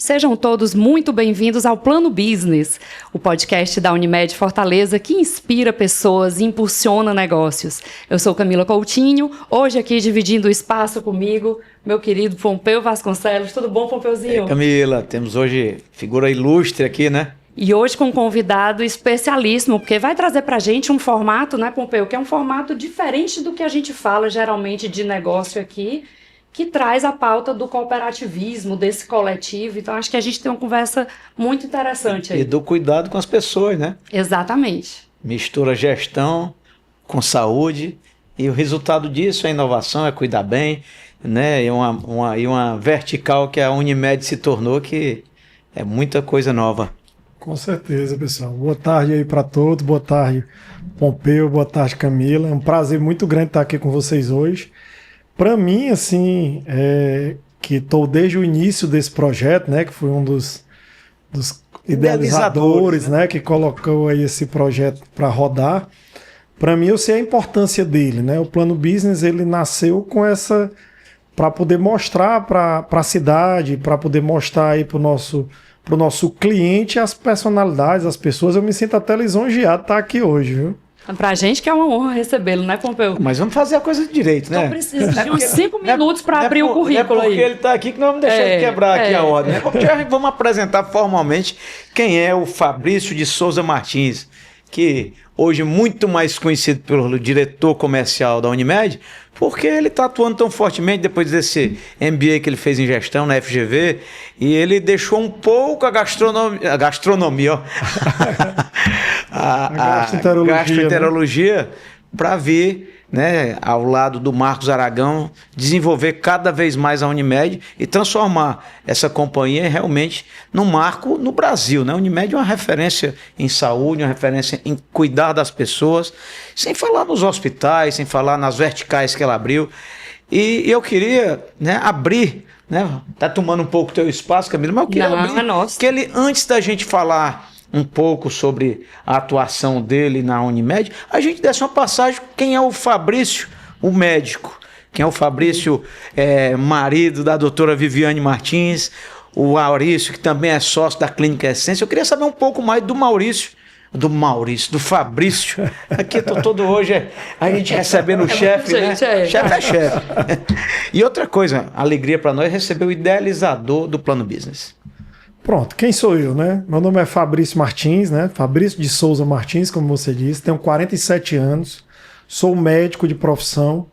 Sejam todos muito bem-vindos ao Plano Business, o podcast da Unimed Fortaleza que inspira pessoas e impulsiona negócios. Eu sou Camila Coutinho, hoje aqui dividindo o espaço comigo, meu querido Pompeu Vasconcelos. Tudo bom, Pompeuzinho? Camila, temos hoje figura ilustre aqui, né? E hoje com um convidado especialíssimo, porque vai trazer pra gente um formato, né, Pompeu, que é um formato diferente do que a gente fala geralmente de negócio aqui, que traz a pauta do cooperativismo, desse coletivo. Então, acho que a gente tem uma conversa muito interessante aí. E do cuidado com as pessoas, né? Exatamente. Mistura gestão com saúde, e o resultado disso é inovação, é cuidar bem, né? E uma vertical que a Unimed se tornou, que é muita coisa nova. Com certeza, pessoal. Boa tarde aí para todos, boa tarde, Pompeu, boa tarde, Camila. É um prazer muito grande estar aqui com vocês hoje. Para mim, assim, que estou desde o início desse projeto, né, que foi um dos idealizadores, né, que colocou aí esse projeto para rodar. Para mim, eu sei a importância dele, né? O Plano Business, ele nasceu com essa, para poder mostrar para a cidade, para poder mostrar aí para o nosso cliente as personalidades, as pessoas. Eu me sinto até lisonjeado de estar aqui hoje, viu? Pra gente que é uma honra recebê-lo, né, Pompeu? Mas vamos fazer a coisa direito, né? Então precisa de uns 5 minutos para abrir o currículo aí. Porque ele está aqui que nós vamos deixar ele quebrar aqui a ordem, né? Vamos apresentar formalmente quem é o Fabrício de Souza Martins, que hoje é muito mais conhecido pelo diretor comercial da Unimed, porque ele está atuando tão fortemente depois desse MBA que ele fez em gestão na FGV, e ele deixou um pouco a gastronomia, ó. a gastroenterologia para vir, né, ao lado do Marcos Aragão, desenvolver cada vez mais a Unimed e transformar essa companhia realmente num marco no Brasil, né? A Unimed é uma referência em saúde, uma referência em cuidar das pessoas, sem falar nos hospitais, sem falar nas verticais que ela abriu. E eu queria, né, abrir, né? Tá tomando um pouco do teu espaço, Camila, mas eu queria abrir que ele, antes da gente falar um pouco sobre a atuação dele na Unimed, a gente desse uma passagem, quem é o Fabrício, o médico, quem é o Fabrício, marido da doutora Viviane Martins, o Maurício, que também é sócio da Clínica Essência. Eu queria saber um pouco mais do Fabrício. Aqui eu tô todo hoje, a gente recebendo o chefe, né? Chefe é chefe. E outra coisa, alegria para nós, receber o idealizador do Plano Business. Pronto, quem sou eu, né? Meu nome é Fabrício Martins, né? Fabrício de Souza Martins, como você disse. Tenho 47 anos, sou médico de profissão.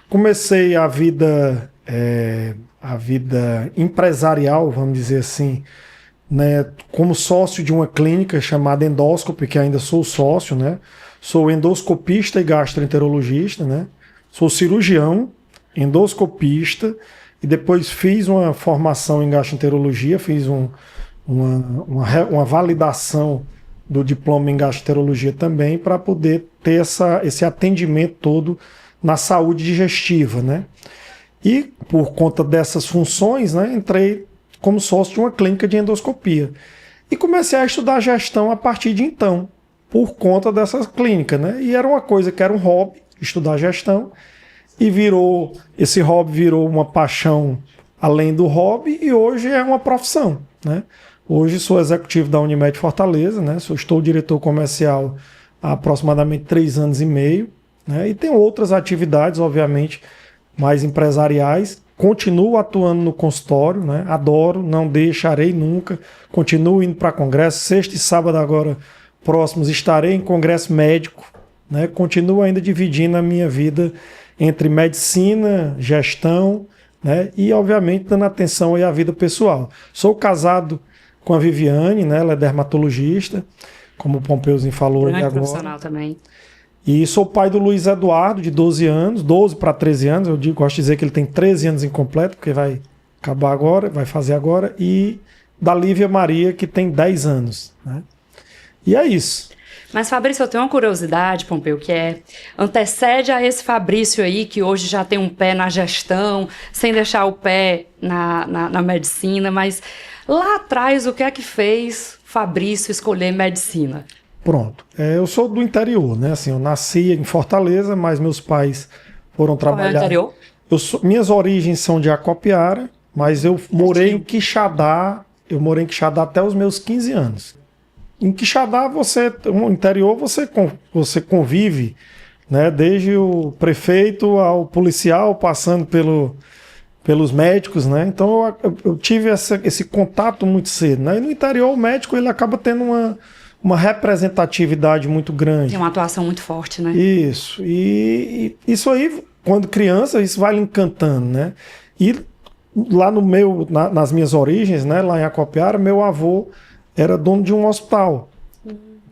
Comecei a vida empresarial, vamos dizer assim, né? Como sócio de uma clínica chamada Endoscopy, que ainda sou sócio, né? Sou endoscopista e gastroenterologista, né? Sou cirurgião, endoscopista. E depois fiz uma formação em gastroenterologia, fiz uma validação do diploma em gastroenterologia também, para poder ter esse atendimento todo na saúde digestiva, né? E por conta dessas funções, né, entrei como sócio de uma clínica de endoscopia. E comecei a estudar gestão a partir de então, por conta dessa clínica, né? E era uma coisa que era um hobby, estudar gestão. E esse hobby virou uma paixão além do hobby, e hoje é uma profissão, né? Hoje sou executivo da Unimed Fortaleza, né? Estou diretor comercial há aproximadamente 3 anos e meio, né? E tenho outras atividades, obviamente, mais empresariais. Continuo atuando no consultório, né? Adoro, não deixarei nunca. Continuo indo para congresso. Sexta e sábado agora próximos estarei em congresso médico, né? Continuo ainda dividindo a minha vida entre medicina, gestão, né, e obviamente dando atenção aí à vida pessoal. Sou casado com a Viviane, né, ela é dermatologista, como o Pompeuzinho falou agora. Profissional também. E sou pai do Luiz Eduardo, de 12 anos, 12 para 13 anos, gosto de dizer que ele tem 13 anos incompleto, porque vai acabar agora, vai fazer agora, e da Lívia Maria, que tem 10 anos, né. E é isso. Mas, Fabrício, eu tenho uma curiosidade, Pompeu, que antecede a esse Fabrício aí, que hoje já tem um pé na gestão, sem deixar o pé na medicina, mas lá atrás, o que é que fez Fabrício escolher medicina? Pronto. Eu sou do interior, né? Assim, eu nasci em Fortaleza, mas meus pais foram trabalhar... Qual é o interior? Minhas origens são de Acopiara, mas eu morei em Quixadá eu morei em Quixadá até os meus 15 anos. Em Quixadá, no interior, você convive, né, desde o prefeito ao policial, passando pelos médicos, né? Então eu tive esse contato muito cedo, né? E no interior, o médico ele acaba tendo uma representatividade muito grande. Tem uma atuação muito forte, né? Isso. E isso aí, quando criança, isso vai lhe encantando, né? E lá nas minhas origens, né, lá em Acopiara, meu avô era dono de um hospital.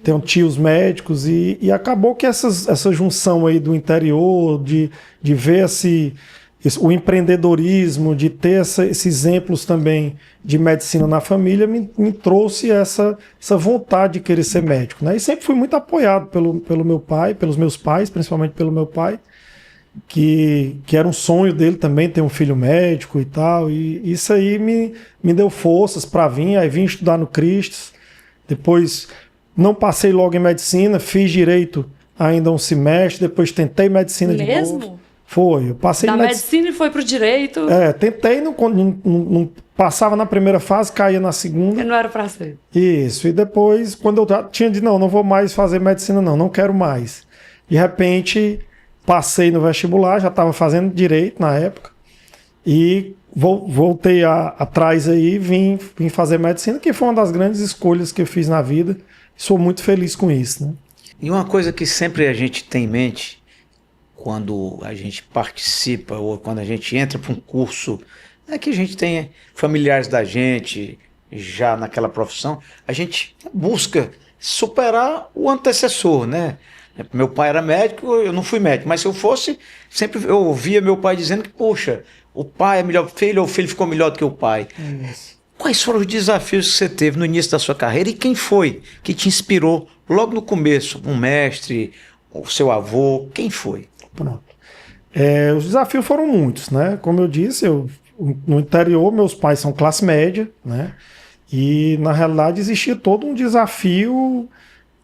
Tem tios médicos e acabou que essa junção aí do interior, de ver o empreendedorismo, de ter esses exemplos também de medicina na família, me trouxe essa vontade de querer ser médico, né? E sempre fui muito apoiado pelo meu pai, pelos meus pais, principalmente pelo meu pai, que era um sonho dele também ter um filho médico e tal, e isso aí me deu forças para vir. Aí vim estudar no Cristos, depois não passei logo em medicina, fiz direito ainda um semestre, depois tentei medicina de novo. Mesmo? Foi, eu passei da medicina e foi pro direito. Tentei, não passava na primeira fase, caía na segunda. E não era para ser. Isso, e depois, quando eu tinha dito, não vou mais fazer medicina não quero mais. De repente, passei no vestibular, já estava fazendo direito na época, e voltei atrás aí, vim fazer medicina, que foi uma das grandes escolhas que eu fiz na vida. Sou muito feliz com isso, né? E uma coisa que sempre a gente tem em mente, quando a gente participa ou quando a gente entra para um curso, é que a gente tem familiares da gente já naquela profissão, a gente busca superar o antecessor, né? Meu pai era médico, eu não fui médico, mas se eu fosse, sempre eu ouvia meu pai dizendo que, poxa, o pai é melhor filho ou o filho ficou melhor do que o pai. Isso. Quais foram os desafios que você teve no início da sua carreira e quem foi que te inspirou logo no começo? Um mestre, o seu avô, quem foi? Pronto. Os desafios foram muitos, né? Como eu disse, no interior meus pais são classe média, né? E na realidade existia todo um desafio,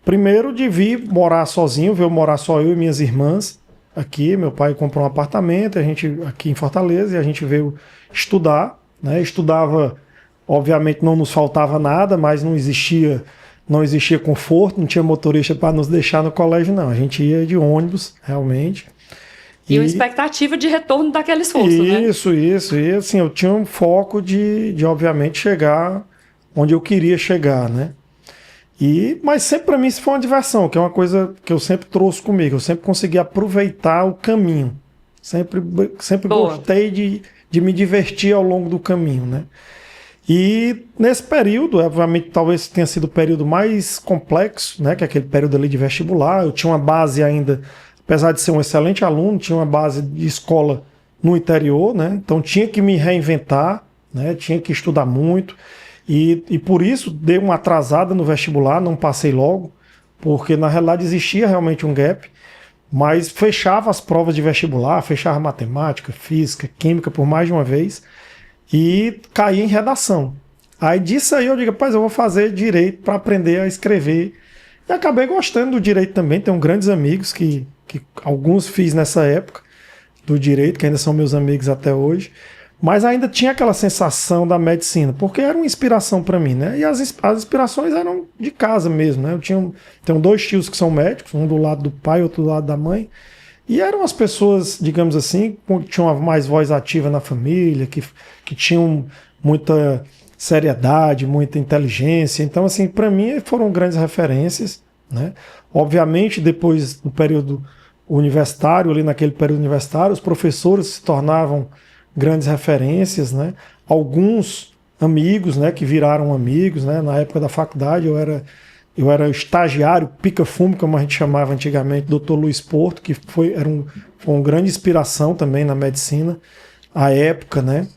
primeiro de vir morar sozinho, veio morar só eu e minhas irmãs aqui. Meu pai comprou um apartamento, a gente aqui em Fortaleza, e a gente veio estudar, né? Estudava, obviamente não nos faltava nada, mas não existia conforto, não tinha motorista para nos deixar no colégio, não. A gente ia de ônibus, realmente. E uma expectativa de retorno daquele esforço, né? Isso. E assim, eu tinha um foco de obviamente, chegar onde eu queria chegar, né? Mas sempre para mim isso foi uma diversão, que é uma coisa que eu sempre trouxe comigo. Eu sempre consegui aproveitar o caminho. Sempre gostei de me divertir ao longo do caminho, né? E nesse período, obviamente, talvez tenha sido o período mais complexo, né? Que é aquele período ali de vestibular. Eu tinha uma base ainda, apesar de ser um excelente aluno, tinha uma base de escola no interior, né? Então tinha que me reinventar, né? Tinha que estudar muito. E por isso dei uma atrasada no vestibular, não passei logo, porque na realidade existia realmente um gap, mas fechava as provas de vestibular, fechava matemática, física, química por mais de uma vez, e caí em redação. Aí disso aí eu digo, rapaz, eu vou fazer direito para aprender a escrever. E acabei gostando do direito também, tenho grandes amigos que alguns fiz nessa época do direito, que ainda são meus amigos até hoje. Mas ainda tinha aquela sensação da medicina, porque era uma inspiração para mim, né? E as inspirações eram de casa mesmo, né? Tenho 2 tios que são médicos, um do lado do pai, outro do lado da mãe. E eram as pessoas, digamos assim, que tinham mais voz ativa na família, que tinham muita seriedade, muita inteligência. Então, assim, para mim foram grandes referências, né? Obviamente, depois do período universitário, ali naquele período universitário, os professores se tornavam grandes referências, né? Alguns amigos, né, que viraram amigos, né? Na época da faculdade eu era estagiário, pica-fumo, como a gente chamava antigamente, Dr. Luiz Porto, que foi uma grande inspiração também na medicina à época, né?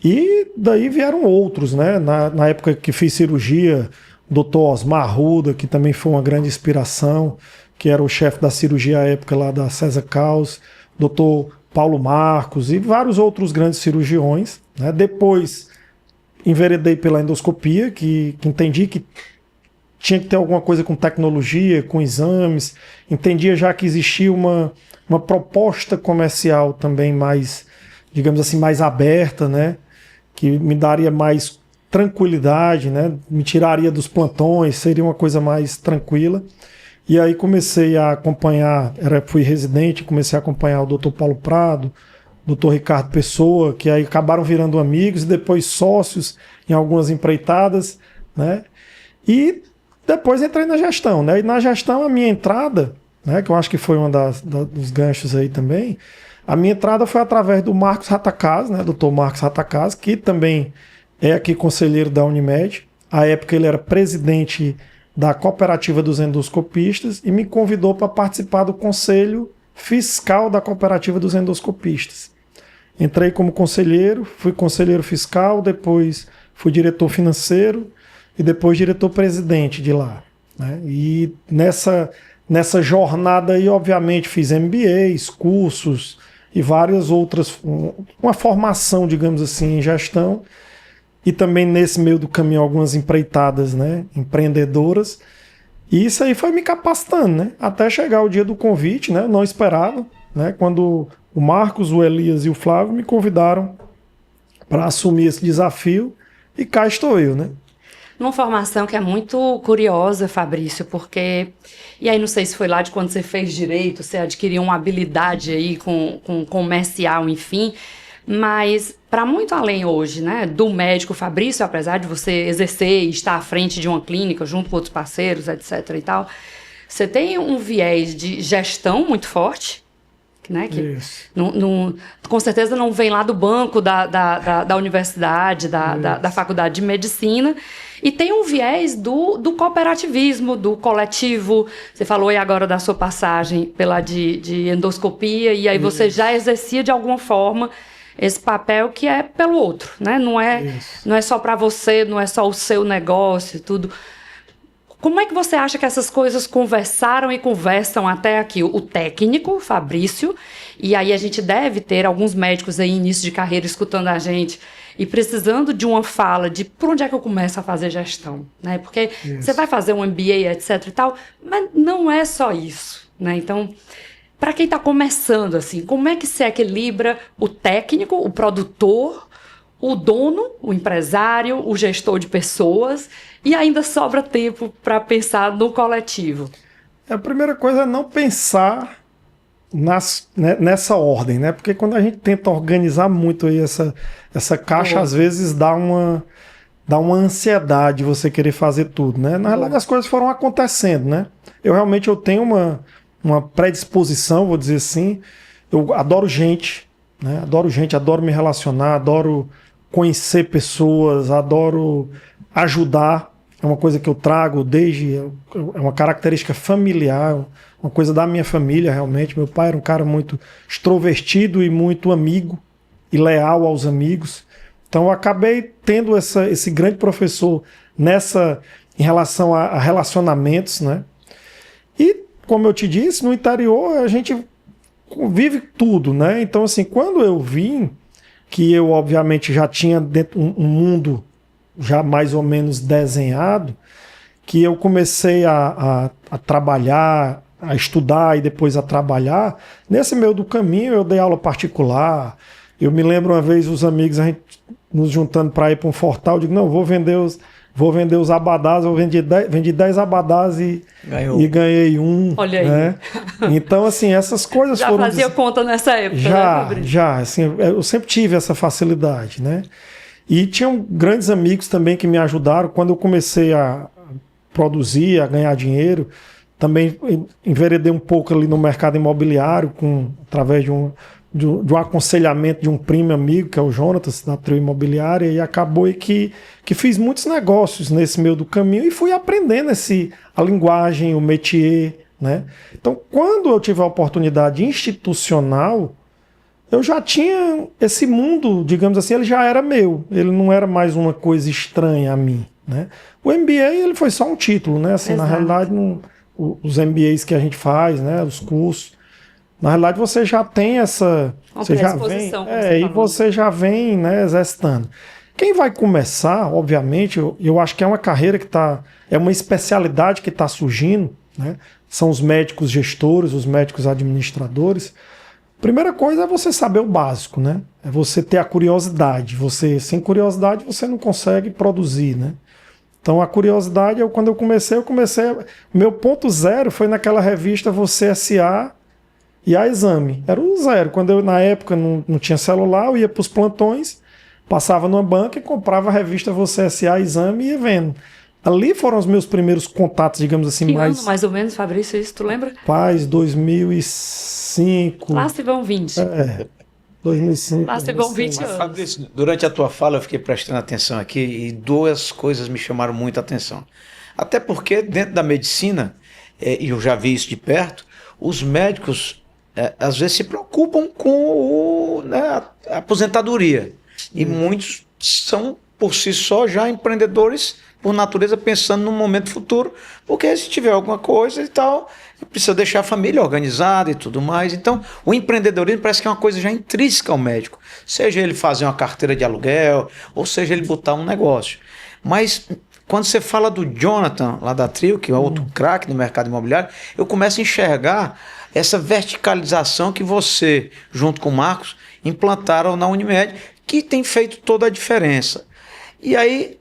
E daí vieram outros, né? Na época que fiz cirurgia, Dr. Osmar Arruda, que também foi uma grande inspiração, que era o chefe da cirurgia à época lá da César Caus, Dr. Paulo Marcos e vários outros grandes cirurgiões, né? Depois enveredei pela endoscopia, que entendi que tinha que ter alguma coisa com tecnologia, com exames. Entendia já que existia uma proposta comercial também mais, digamos assim, mais aberta, né? Que me daria mais tranquilidade, né? Me tiraria dos plantões, seria uma coisa mais tranquila. E aí comecei a acompanhar, fui residente, comecei a acompanhar o Dr. Paulo Prado, Dr. Ricardo Pessoa, que aí acabaram virando amigos e depois sócios em algumas empreitadas, né? E depois entrei na gestão, né? E na gestão a minha entrada, né, que eu acho que foi uma dos ganchos aí também, a minha entrada foi através do Marcos Ratacaz, né? Dr. Marcos Ratacaz, que também é aqui conselheiro da Unimed. À época ele era presidente da Cooperativa dos Endoscopistas e me convidou para participar do conselho fiscal da Cooperativa dos Endoscopistas. Entrei como conselheiro, fui conselheiro fiscal, depois fui diretor financeiro e depois diretor-presidente de lá, né? E nessa jornada aí, obviamente, fiz MBAs, cursos e várias outras, uma formação, digamos assim, em gestão. E também nesse meio do caminho algumas empreitadas, né, empreendedoras. E isso aí foi me capacitando, né, até chegar o dia do convite, né, eu não esperava, né, quando o Marcos, o Elias e o Flávio me convidaram para assumir esse desafio e cá estou eu, né. Uma formação que é muito curiosa, Fabrício, porque... E aí não sei se foi lá de quando você fez direito, você adquiriu uma habilidade aí com comercial, enfim... Mas, para muito além hoje, né, do médico Fabrício, apesar de você exercer e estar à frente de uma clínica, junto com outros parceiros, etc. e tal, você tem um viés de gestão muito forte, né, que com certeza não vem lá do banco da universidade, da faculdade de medicina, e tem um viés do cooperativismo, do coletivo. Você falou aí agora da sua passagem pela de endoscopia, e aí você já exercia de alguma forma esse papel que é pelo outro, né? Não é só para você, não é só o seu negócio, tudo. Como é que você acha que essas coisas conversaram e conversam até aqui? O técnico, Fabrício, e aí a gente deve ter alguns médicos aí início de carreira escutando a gente e precisando de uma fala de por onde é que eu começo a fazer gestão, né? Porque você vai fazer um MBA, etc e tal, mas não é só isso, né? Então... Para quem está começando, assim, como é que se equilibra o técnico, o produtor, o dono, o empresário, o gestor de pessoas e ainda sobra tempo para pensar no coletivo? A primeira coisa é não pensar nessa ordem, né? Porque quando a gente tenta organizar muito aí essa caixa, às vezes dá uma ansiedade você querer fazer tudo, né? Na realidade, as coisas foram acontecendo, né? Eu tenho uma predisposição, vou dizer assim. Eu adoro gente, né? Adoro me relacionar, adoro conhecer pessoas, adoro ajudar. É uma coisa que eu trago é uma característica familiar, uma coisa da minha família realmente. Meu pai era um cara muito extrovertido e muito amigo e leal aos amigos. Então eu acabei tendo esse grande professor em relação a relacionamentos, né? E como eu te disse, no interior a gente vive tudo, né? Então, assim, quando eu vim, que eu obviamente já tinha dentro um mundo já mais ou menos desenhado, que eu comecei a trabalhar, a estudar e depois a trabalhar, nesse meio do caminho eu dei aula particular. Eu me lembro uma vez os amigos, a gente nos juntando para ir para um Fortal, eu digo, não, vou vender os abadás, eu vendi 10 abadás e ganhei um. Olha aí. Né? Então, assim, essas coisas já fazia conta nessa época, Já, assim, eu sempre tive essa facilidade, né? E tinham grandes amigos também que me ajudaram. Quando eu comecei a produzir, a ganhar dinheiro, também enveredei um pouco ali no mercado imobiliário, através de um aconselhamento de um primo amigo, que é o Jonatas, da Trio Imobiliária, e acabou que fiz muitos negócios nesse meio do caminho e fui aprendendo a linguagem, o métier, né? Então, quando eu tive a oportunidade institucional, eu já tinha esse mundo, digamos assim, ele já era meu, ele não era mais uma coisa estranha a mim, né? O MBA, ele foi só um título, né? Assim, na realidade, os MBAs que a gente faz, né? Os cursos, na realidade, você já tem você já vem, e você já vem, né, exercitando. Quem vai começar, obviamente, eu acho que é uma carreira é uma especialidade que está surgindo, né? São os médicos gestores, os médicos administradores. Primeira coisa é você saber o básico, né? É você ter a curiosidade. Você, sem curiosidade, você não consegue produzir, né? Então a curiosidade, quando eu comecei. Meu ponto zero foi naquela revista Você S.A. e a Exame. Era o zero. Quando eu, na época, não tinha celular, eu ia para os plantões, passava numa banca e comprava a revista Você S.A. Exame e ia vendo. Ali foram os meus primeiros contatos, digamos assim, que ano, mais ou menos, Fabrício, isso tu lembra? Paz, 2005. Lá se vão 20. 2005. Lá se vão 20 Mas, anos. Fabrício, durante a tua fala eu fiquei prestando atenção aqui e duas coisas me chamaram muita atenção. Até porque dentro da medicina, e eu já vi isso de perto, os médicos às vezes se preocupam com a aposentadoria. E muitos são, por si só, já empreendedores por natureza, pensando no momento futuro, porque se tiver alguma coisa e tal, precisa deixar a família organizada e tudo mais. Então, o empreendedorismo parece que é uma coisa já intrínseca ao médico, seja ele fazer uma carteira de aluguel, ou seja ele botar um negócio. Mas, quando você fala do Jonathan, lá da Trio, que é outro craque no mercado imobiliário, eu começo a enxergar essa verticalização que você, junto com o Marcos, implantaram na Unimed, que tem feito toda a diferença. E aí,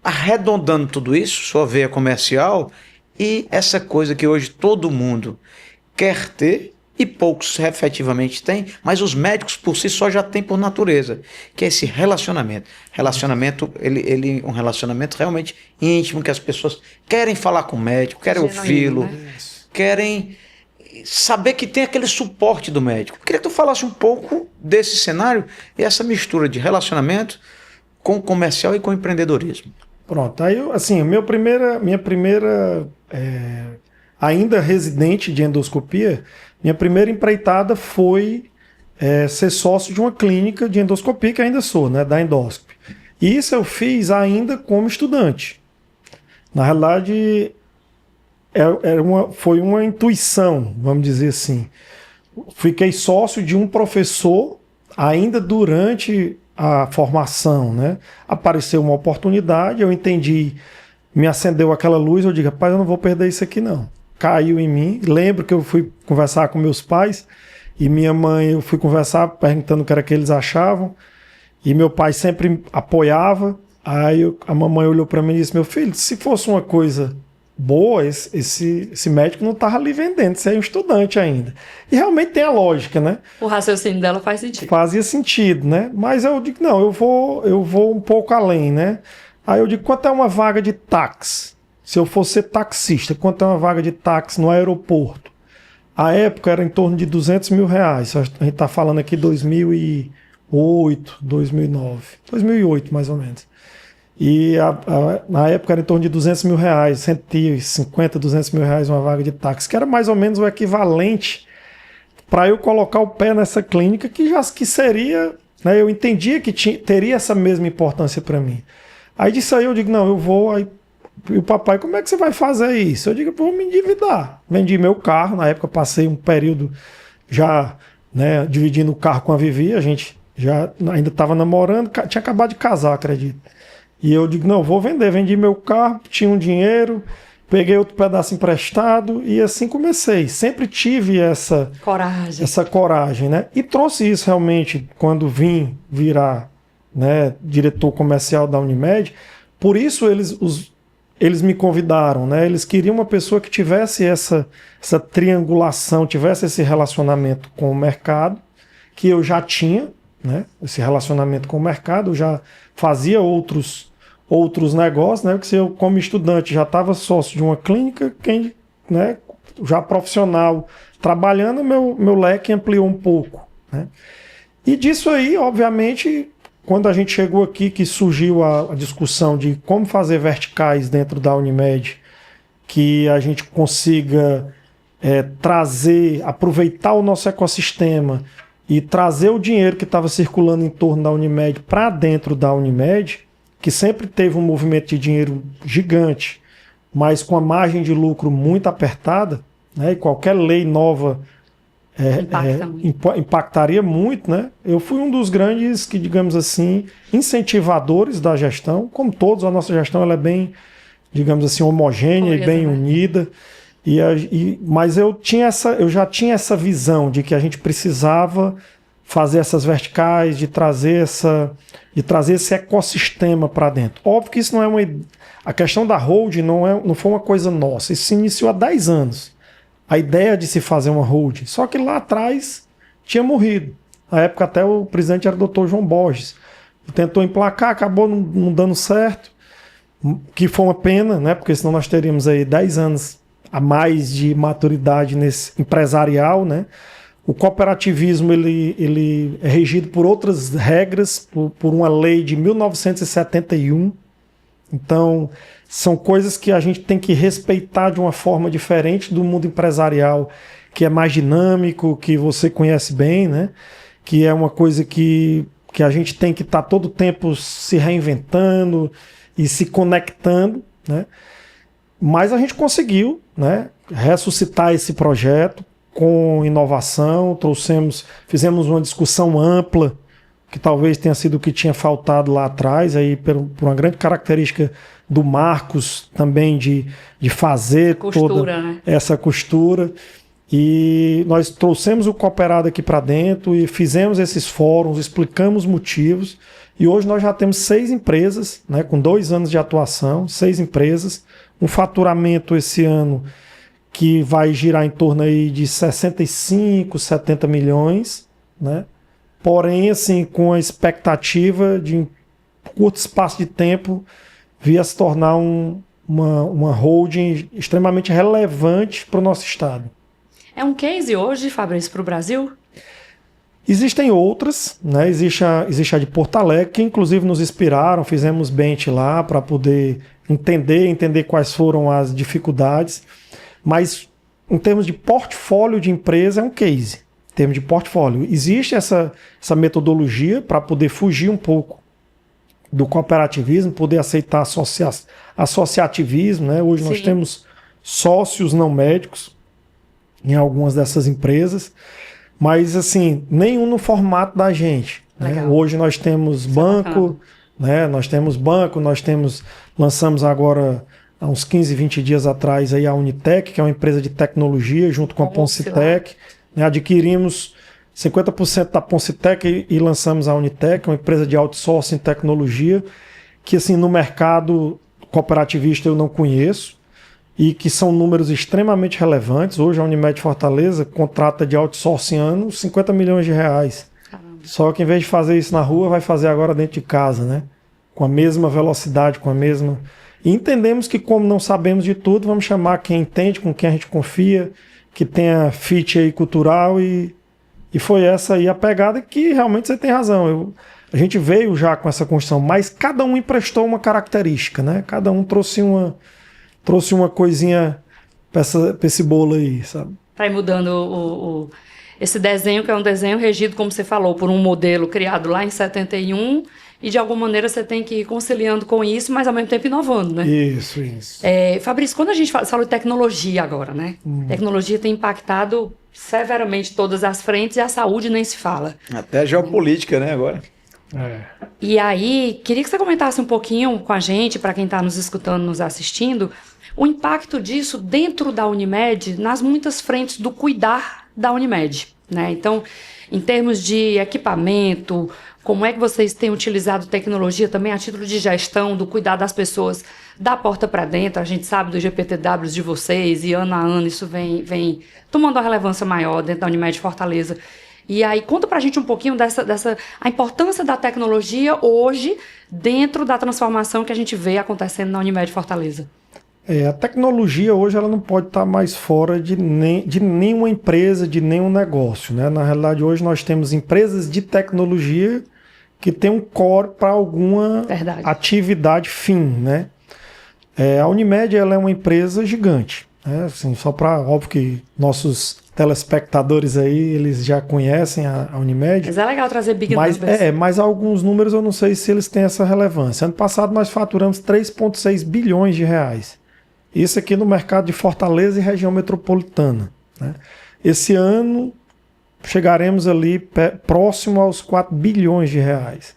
arredondando tudo isso, sua veia comercial e essa coisa que hoje todo mundo quer ter e poucos efetivamente têm, mas os médicos por si só já têm por natureza, que é esse relacionamento. Um relacionamento realmente íntimo, que as pessoas querem falar com o médico, querem ouvi-lo, né? Querem saber que tem aquele suporte do médico. Queria que tu falasse um pouco desse cenário e essa mistura de relacionamento com o comercial e com o empreendedorismo. Pronto, aí assim, minha primeira ainda residente de endoscopia, minha primeira empreitada foi ser sócio de uma clínica de endoscopia, que ainda sou, né, da Endoscopy. E isso eu fiz ainda como estudante. Na realidade, foi uma intuição, vamos dizer assim. Fiquei sócio de um professor ainda durante a formação, né? Apareceu uma oportunidade, eu entendi, me acendeu aquela luz, eu digo, rapaz, eu não vou perder isso aqui não. Caiu em mim, lembro que eu fui conversar com meus pais, e minha mãe, eu fui conversar perguntando o que era que eles achavam, e meu pai sempre apoiava, aí a mamãe olhou para mim e disse, meu filho, se fosse uma coisa boa, esse médico não estava ali vendendo, você é um estudante ainda. E realmente tem a lógica, né? O raciocínio dela faz sentido. Fazia sentido, né? Mas eu digo, não, eu vou um pouco além, né? Aí eu digo, quanto é uma vaga de táxi? Se eu fosse ser taxista, quanto é uma vaga de táxi no aeroporto? A época era em torno de R$200 mil. A gente está falando aqui 2008, 2009. 2008, mais ou menos. E na época era em torno de R$200 mil, 150, R$200 mil uma vaga de táxi, que era mais ou menos o equivalente para eu colocar o pé nessa clínica, que seria, né, eu entendia que teria essa mesma importância para mim. Aí disso aí eu digo, não, eu vou. Aí, e o papai, como é que você vai fazer isso? Eu digo, vou me endividar. Vendi meu carro, na época passei um período já, né, dividindo o carro com a Vivi, a gente já ainda estava namorando, tinha acabado de casar, acredito. E eu digo, não, vou vender. Vendi meu carro, tinha um dinheiro, peguei outro pedaço emprestado e assim comecei. Sempre tive essa coragem, né? E trouxe isso realmente quando vim virar, né, diretor comercial da Unimed. Por isso eles me convidaram, né? Eles queriam uma pessoa que tivesse essa triangulação, tivesse esse relacionamento com o mercado, que eu já tinha, né? Esse relacionamento com o mercado, eu já fazia outros negócios, né? Porque eu, como estudante, já estava sócio de uma clínica, né, já profissional trabalhando, meu leque ampliou um pouco, né? E disso aí, obviamente, quando a gente chegou aqui, que surgiu a discussão de como fazer verticais dentro da Unimed, que a gente consiga aproveitar o nosso ecossistema e trazer o dinheiro que estava circulando em torno da Unimed para dentro da Unimed, que sempre teve um movimento de dinheiro gigante, mas com a margem de lucro muito apertada, né? E qualquer lei nova impactaria muito, né? Eu fui um dos grandes, que digamos assim, incentivadores da gestão. Como todos, a nossa gestão ela é bem, digamos assim, homogênea e bem unida. Mas eu já tinha essa visão de que a gente precisava fazer essas verticais, de trazer esse ecossistema para dentro. Óbvio que isso não é a questão da holding não foi uma coisa nossa. Isso se iniciou há 10 anos. A ideia de se fazer uma holding. Só que lá atrás tinha morrido. Na época até o presidente era o Dr. João Borges. Tentou emplacar, acabou não dando certo. Que foi uma pena, né? Porque senão nós teríamos aí 10 anos a mais de maturidade nesse empresarial, né? O cooperativismo ele é regido por outras regras, por uma lei de 1971. Então, são coisas que a gente tem que respeitar de uma forma diferente do mundo empresarial, que é mais dinâmico, que você conhece bem, né? Que é uma coisa que a gente tem que estar todo o tempo se reinventando e se conectando, né? Mas a gente conseguiu, né, ressuscitar esse projeto com inovação, fizemos uma discussão ampla, que talvez tenha sido o que tinha faltado lá atrás, aí por uma grande característica do Marcos também de fazer toda, né, essa costura. E nós trouxemos o cooperado aqui para dentro e fizemos esses fóruns, explicamos motivos. E hoje nós já temos 6 empresas, né, com 2 anos de atuação, 6 empresas, um faturamento esse ano que vai girar em torno aí de 65, 70 milhões, né? Porém, assim, com a expectativa de, em curto espaço de tempo, vir a se tornar uma holding extremamente relevante para o nosso estado. É um case hoje, Fabrício, para o Brasil? Existem outras, né? Existe a de Porto Alegre, que inclusive nos inspiraram, fizemos bench lá para poder entender quais foram as dificuldades, mas em termos de portfólio de empresa é um case. Em termos de portfólio, existe essa metodologia para poder fugir um pouco do cooperativismo, poder aceitar associativismo, né? Hoje nós temos sócios não médicos em algumas dessas empresas, mas assim, nenhum no formato da gente, né? Hoje nós temos banco, né? Lançamos agora há uns 15, 20 dias atrás aí a Unitec, que é uma empresa de tecnologia, junto com a Poncitec, né? Adquirimos 50% da Poncitec e lançamos a Unitec, uma empresa de outsourcing em tecnologia, que assim, no mercado cooperativista eu não conheço, e que são números extremamente relevantes. Hoje a Unimed Fortaleza contrata de outsourcing ano 50 milhões de reais. Caramba. Só que em vez de fazer isso na rua, vai fazer agora dentro de casa, né? Com a mesma velocidade, com a mesma... E entendemos que, como não sabemos de tudo, vamos chamar quem entende, com quem a gente confia, que tenha fit aí cultural, e foi essa aí a pegada, que realmente você tem razão. A gente veio já com essa construção, mas cada um emprestou uma característica, né? Cada um trouxe uma coisinha para esse bolo aí, sabe? Tá aí mudando esse desenho, que é um desenho regido, como você falou, por um modelo criado lá em 71, e de alguma maneira você tem que ir conciliando com isso, mas ao mesmo tempo inovando, né? Isso. Fabrício, quando a gente fala de tecnologia agora, né? Tecnologia tem impactado severamente todas as frentes, e a saúde nem se fala. Até a geopolítica, né, agora. E aí, queria que você comentasse um pouquinho com a gente, para quem está nos escutando, nos assistindo, o impacto disso dentro da Unimed, nas muitas frentes do cuidar da Unimed, né? Então, em termos de equipamento, como é que vocês têm utilizado tecnologia também a título de gestão, do cuidar das pessoas da porta para dentro? A gente sabe dos GPTWs de vocês, e ano a ano isso vem tomando uma relevância maior dentro da Unimed Fortaleza. E aí, conta pra gente um pouquinho a importância da tecnologia hoje dentro da transformação que a gente vê acontecendo na Unimed Fortaleza. A tecnologia hoje ela não pode estar mais fora de nenhuma empresa, de nenhum negócio, né? Na realidade, hoje nós temos empresas de tecnologia que têm um core para alguma atividade fim, né? A Unimed ela é uma empresa gigante, né? Assim, óbvio que nossos telespectadores aí, eles já conhecem a Unimed. Mas é legal trazer big numbers. Mas alguns números eu não sei se eles têm essa relevância. Ano passado nós faturamos 3,6 bilhões de reais. Isso aqui no mercado de Fortaleza e região metropolitana, né? Esse ano chegaremos ali próximo aos 4 bilhões de reais.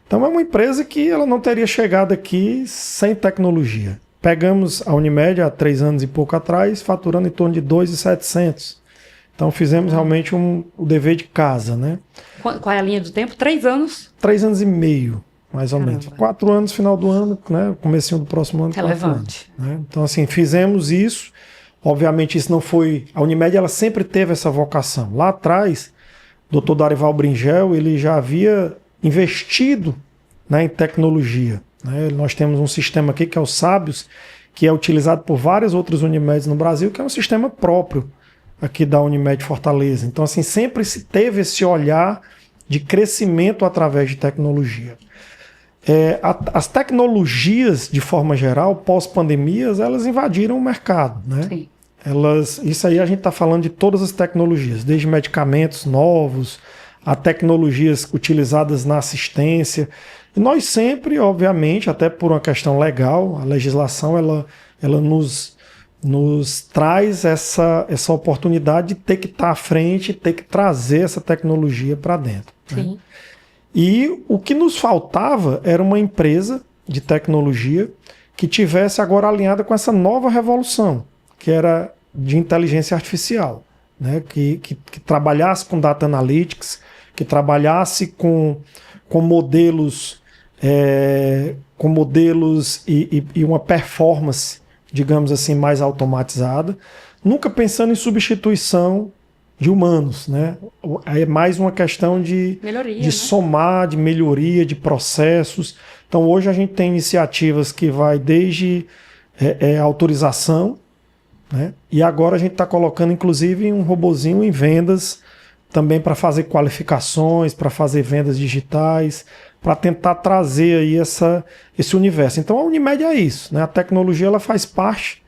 Então é uma empresa que ela não teria chegado aqui sem tecnologia, pegamos a Unimed há 3 anos e pouco atrás, faturando em torno de 2.700. Então fizemos realmente o dever de casa, né? Qual é a linha do tempo? 3 anos? 3 anos e meio, mais ou menos. 4 anos, final do ano, né? Comecinho do próximo ano. Relevante. 4 anos, né? Então, assim, fizemos isso. Obviamente, isso não foi... A Unimed, ela sempre teve essa vocação. Lá atrás, o Dr. Darival Bringel, ele já havia investido, né, em tecnologia. Né? Nós temos um sistema aqui que é o Sábios, que é utilizado por várias outras Unimeds no Brasil, que é um sistema próprio aqui da Unimed Fortaleza. Então, assim, sempre se teve esse olhar de crescimento através de tecnologia. As tecnologias, de forma geral, pós-pandemias, elas invadiram o mercado, né? Sim. Isso aí a gente está falando de todas as tecnologias, desde medicamentos novos, a tecnologias utilizadas na assistência. E nós sempre, obviamente, até por uma questão legal, a legislação ela nos traz essa oportunidade de ter que estar à frente, ter que trazer essa tecnologia para dentro. Sim. Né? E o que nos faltava era uma empresa de tecnologia que tivesse agora alinhada com essa nova revolução, que era de inteligência artificial, né? Que trabalhasse com data analytics, que trabalhasse com modelos, e uma performance, digamos assim, mais automatizada, nunca pensando em substituição de humanos, né? É mais uma questão de melhoria, de somar, de melhoria, de processos. Então hoje a gente tem iniciativas que vai desde autorização, né? E agora a gente está colocando inclusive um robozinho em vendas também para fazer qualificações, para fazer vendas digitais, para tentar trazer aí esse universo. Então a Unimed é isso, né? A tecnologia ela faz parte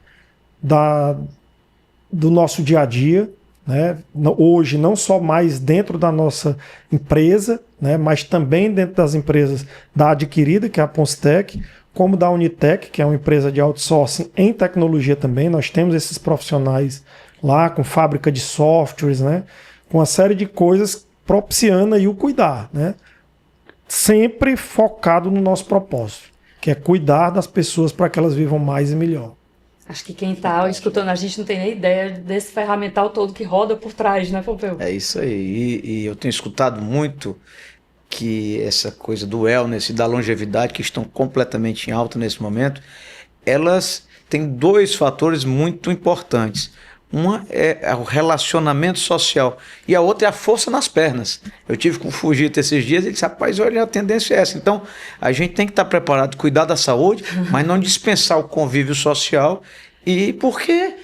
do nosso dia a dia, né? Hoje não só mais dentro da nossa empresa, né? Mas também dentro das empresas da adquirida, que é a Ponstec, como da Unitec, que é uma empresa de outsourcing em tecnologia também. Nós temos esses profissionais lá com fábrica de softwares, né? Com uma série de coisas propiciando aí o cuidar, né? Sempre focado no nosso propósito, que é cuidar das pessoas para que elas vivam mais e melhor. Acho que quem está escutando a gente não tem nem ideia desse ferramental todo que roda por trás, né, Pompeu? É isso aí. E eu tenho escutado muito que essa coisa do wellness e da longevidade, que estão completamente em alta nesse momento, elas têm 2 fatores muito importantes. Uma é o relacionamento social e a outra é a força nas pernas. Eu tive com o Fujita esses dias e disse, rapaz, olha, a tendência é essa. Então, a gente tem que estar preparado, cuidar da saúde, mas não dispensar o convívio social. E porque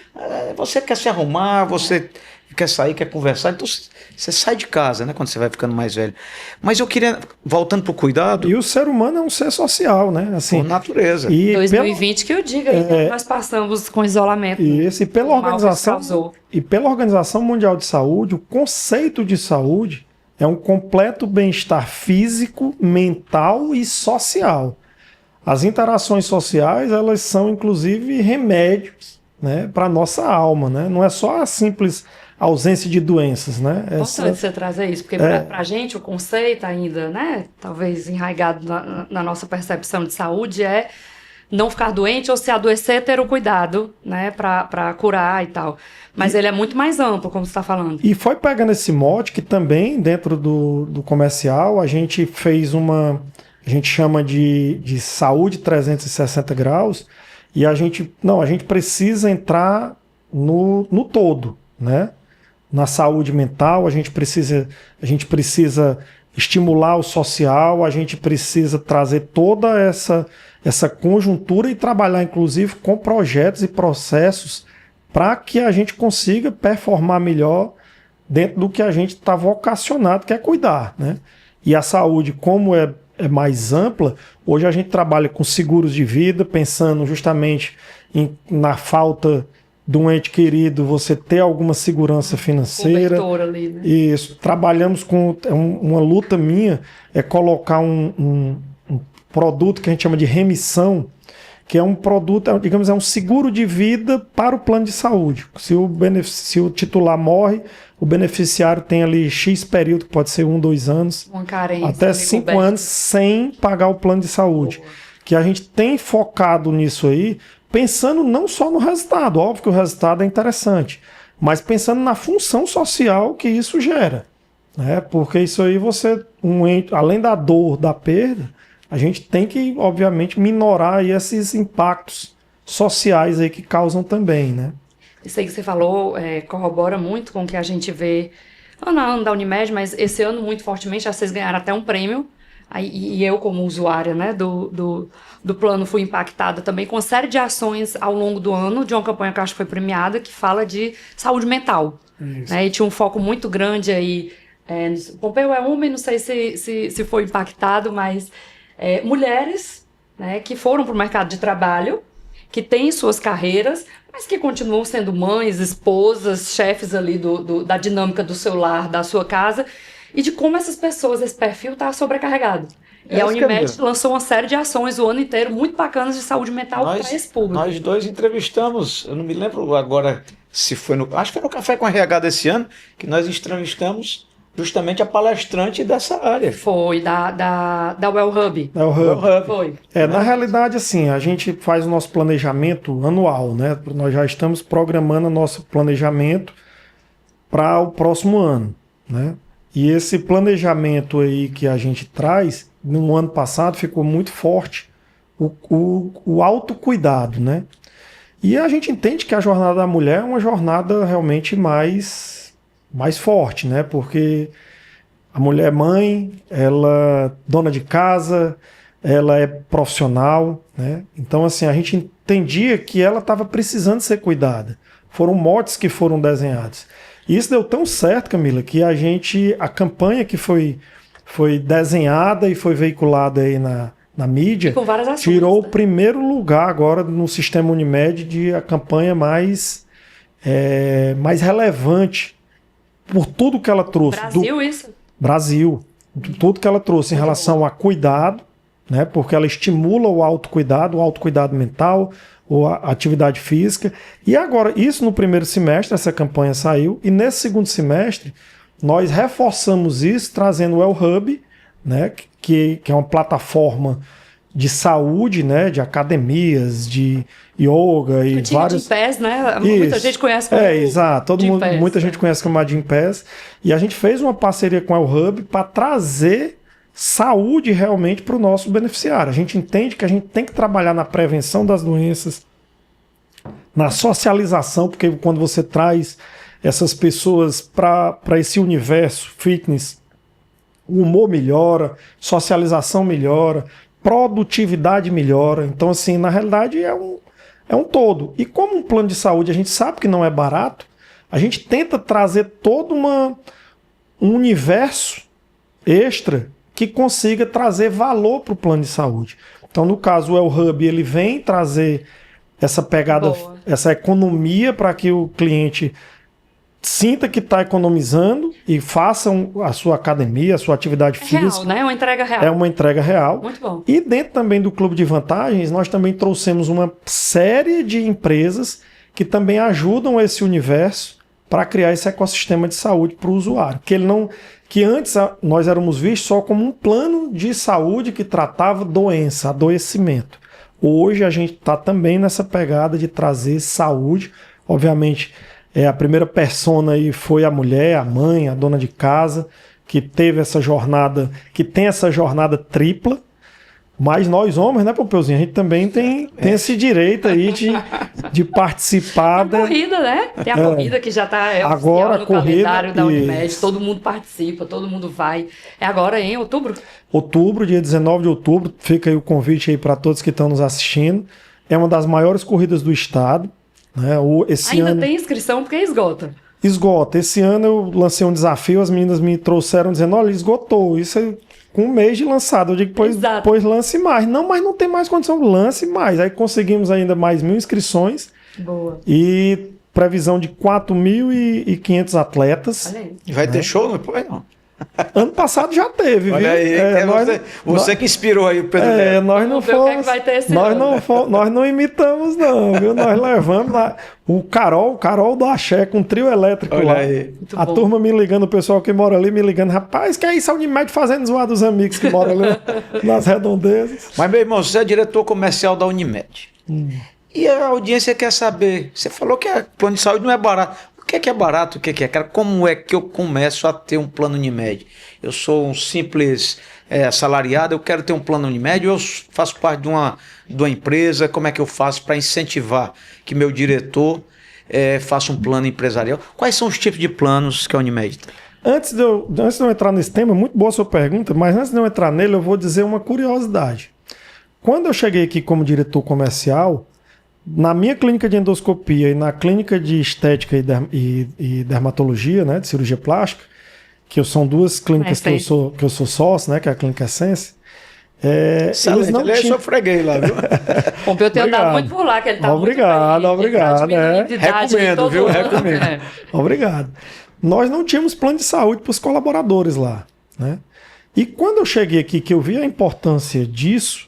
você quer se arrumar, você quer sair, quer conversar, então você sai de casa, né, quando você vai ficando mais velho. Mas eu queria, voltando para o cuidado... E o ser humano é um ser social, né? Assim, por natureza. E 2020 que eu diga, aí, nós passamos com isolamento. E pela Organização Mundial de Saúde, o conceito de saúde é um completo bem-estar físico, mental e social. As interações sociais, elas são inclusive remédios, né, para a nossa alma, né? Não é só a simples ausência de doenças, né? É importante você trazer isso, porque para a gente o conceito ainda, né, talvez enraizado na nossa percepção de saúde é não ficar doente ou se adoecer, ter o cuidado, né, para curar e tal. Mas ele é muito mais amplo, como você está falando. E foi pegando esse mote que também, dentro do comercial, a gente fez a gente chama de saúde 360 graus, e a gente precisa entrar no todo, né? Na saúde mental, a gente precisa estimular o social, a gente precisa trazer toda essa conjuntura e trabalhar, inclusive, com projetos e processos para que a gente consiga performar melhor dentro do que a gente está vocacionado, que é cuidar, né? E a saúde, como é mais ampla, hoje a gente trabalha com seguros de vida, pensando justamente na falta de um ente querido, você ter alguma segurança financeira. Ali, né? Isso. Trabalhamos com uma luta minha, é colocar um produto que a gente chama de remissão, que é um produto, digamos, é um seguro de vida para o plano de saúde. Se o titular morre, o beneficiário tem ali X período, que pode ser 1, 2 anos, uma carência, até 5 anos sem pagar o plano de saúde. Boa. Que a gente tem focado nisso aí, pensando não só no resultado, óbvio que o resultado é interessante, mas pensando na função social que isso gera, né? Porque isso aí além da dor, da perda, a gente tem que, obviamente, minorar aí esses impactos sociais aí que causam também, né? Isso aí que você falou corrobora muito com o que a gente vê ano a ano da Unimed, mas esse ano muito fortemente, vocês ganharam até um prêmio, e eu como usuária, né, do plano fui impactada também com uma série de ações ao longo do ano, de uma campanha que eu acho que foi premiada, que fala de saúde mental. Né, e tinha um foco muito grande aí, Pompeu é homem, não sei se foi impactado, mas mulheres, né, que foram para o mercado de trabalho, que têm suas carreiras, mas que continuam sendo mães, esposas, chefes ali da dinâmica do seu lar, da sua casa, e de como essas pessoas, esse perfil está sobrecarregado. E a Unimed lançou uma série de ações o ano inteiro, muito bacanas de saúde mental para esse público. Nós dois entrevistamos, eu não me lembro agora se foi acho que foi no Café com RH desse ano, que nós entrevistamos justamente a palestrante dessa área. Foi, da Well Hub. Foi. Na realidade, assim, a gente faz o nosso planejamento anual, né? Nós já estamos programando o nosso planejamento para o próximo ano, né? E esse planejamento aí que a gente traz, no ano passado ficou muito forte o autocuidado, né? E a gente entende que a jornada da mulher é uma jornada realmente mais forte, né? Porque a mulher é mãe, ela é dona de casa, ela é profissional, né? Então, assim, a gente entendia que ela estava precisando ser cuidada. Foram motes que foram desenhados. E isso deu tão certo, Camila, que a campanha que foi desenhada e foi veiculada aí na mídia, com várias ações, tirou o primeiro lugar agora no sistema Unimed de a campanha mais relevante por tudo que ela trouxe. Brasil. Tudo que ela trouxe em relação a cuidado, né? Porque ela estimula o autocuidado mental, ou a atividade física. E agora, isso no primeiro semestre, essa campanha saiu, e nesse segundo semestre, nós reforçamos isso, trazendo o El Hub, né? Que é uma plataforma de saúde, né? De academias, de yoga e vários... Gympass, né? Muita gente conhece como exato. Muita gente conhece como a Gympass. E a gente fez uma parceria com o El Hub para trazer saúde realmente para o nosso beneficiário. A gente entende que a gente tem que trabalhar na prevenção das doenças, na socialização, porque quando você traz essas pessoas para esse universo fitness, o humor melhora, socialização melhora, produtividade melhora. Então, assim, na realidade é um todo. E como um plano de saúde a gente sabe que não é barato, a gente tenta trazer todo um universo extra que consiga trazer valor para o plano de saúde. Então, no caso, o El Hub, ele vem trazer essa pegada, essa economia para que o cliente sinta que está economizando e faça a sua academia, a sua atividade física. Real, né? É uma entrega real. É uma entrega real. Muito bom. E dentro também do Clube de Vantagens, nós também trouxemos uma série de empresas que também ajudam esse universo para criar esse ecossistema de saúde para o usuário. Que antes nós éramos vistos só como um plano de saúde que tratava doença, adoecimento. Hoje a gente está também nessa pegada de trazer saúde. Obviamente, a primeira persona aí foi a mulher, a mãe, a dona de casa, que teve essa jornada, que tem essa jornada tripla. Mas nós homens, né, Pompeuzinho? A gente também tem esse direito aí de participar. Tem a corrida, né? Tem a corrida que já está agora no calendário da Unimed. Todo mundo participa, todo mundo vai. É agora em outubro? Outubro, dia 19 de outubro. Fica aí o convite aí para todos que estão nos assistindo. É uma das maiores corridas do estado. Né? Ainda tem inscrição porque esgota. Esgota. Esse ano eu lancei um desafio, as meninas me trouxeram dizendo, olha, esgotou. Isso é com um mês de lançado. Eu digo, pois lance mais. Não, mas não tem mais condição, lance mais. Aí conseguimos ainda mais 1.000 inscrições. Boa. E previsão de 4.500 atletas. Olha aí. Vai ter show depois, não? Ano passado já teve, olha viu? Aí, você que inspirou aí o Pedro Neto. Nós não fomos, o que é que vai ter esse nós não imitamos não, viu? Nós levamos lá o Carol do Axé com trio elétrico. Olha lá. Aí. A turma me ligando, o pessoal que mora ali me ligando, rapaz, que é isso, a Unimed fazendo zoar dos amigos que moram ali nas redondezas. Mas, meu irmão, você é diretor comercial da Unimed. E a audiência quer saber. Você falou que plano de saúde não é barato. O que é barato? O que é? Cara, como é que eu começo a ter um plano Unimed? Eu sou um simples assalariado, eu quero ter um plano Unimed, eu faço parte de uma empresa, como é que eu faço para incentivar que meu diretor faça um plano empresarial? Quais são os tipos de planos que a Unimed tem? Antes de eu entrar nesse tema, muito boa a sua pergunta, mas antes de eu entrar nele, eu vou dizer uma curiosidade. Quando eu cheguei aqui como diretor comercial, na minha clínica de endoscopia e na clínica de estética e dermatologia, né, de cirurgia plástica, que são duas clínicas que eu sou sócio, né, que é a Clínica Essência. Eles não tinham... Eu freguei lá, viu? Pompeu tem andado muito por lá, que ele tá obrigado. Recomendo, viu? Recomendo. Obrigado. Nós não tínhamos plano de saúde para os colaboradores lá, né? E quando eu cheguei aqui, que eu vi a importância disso,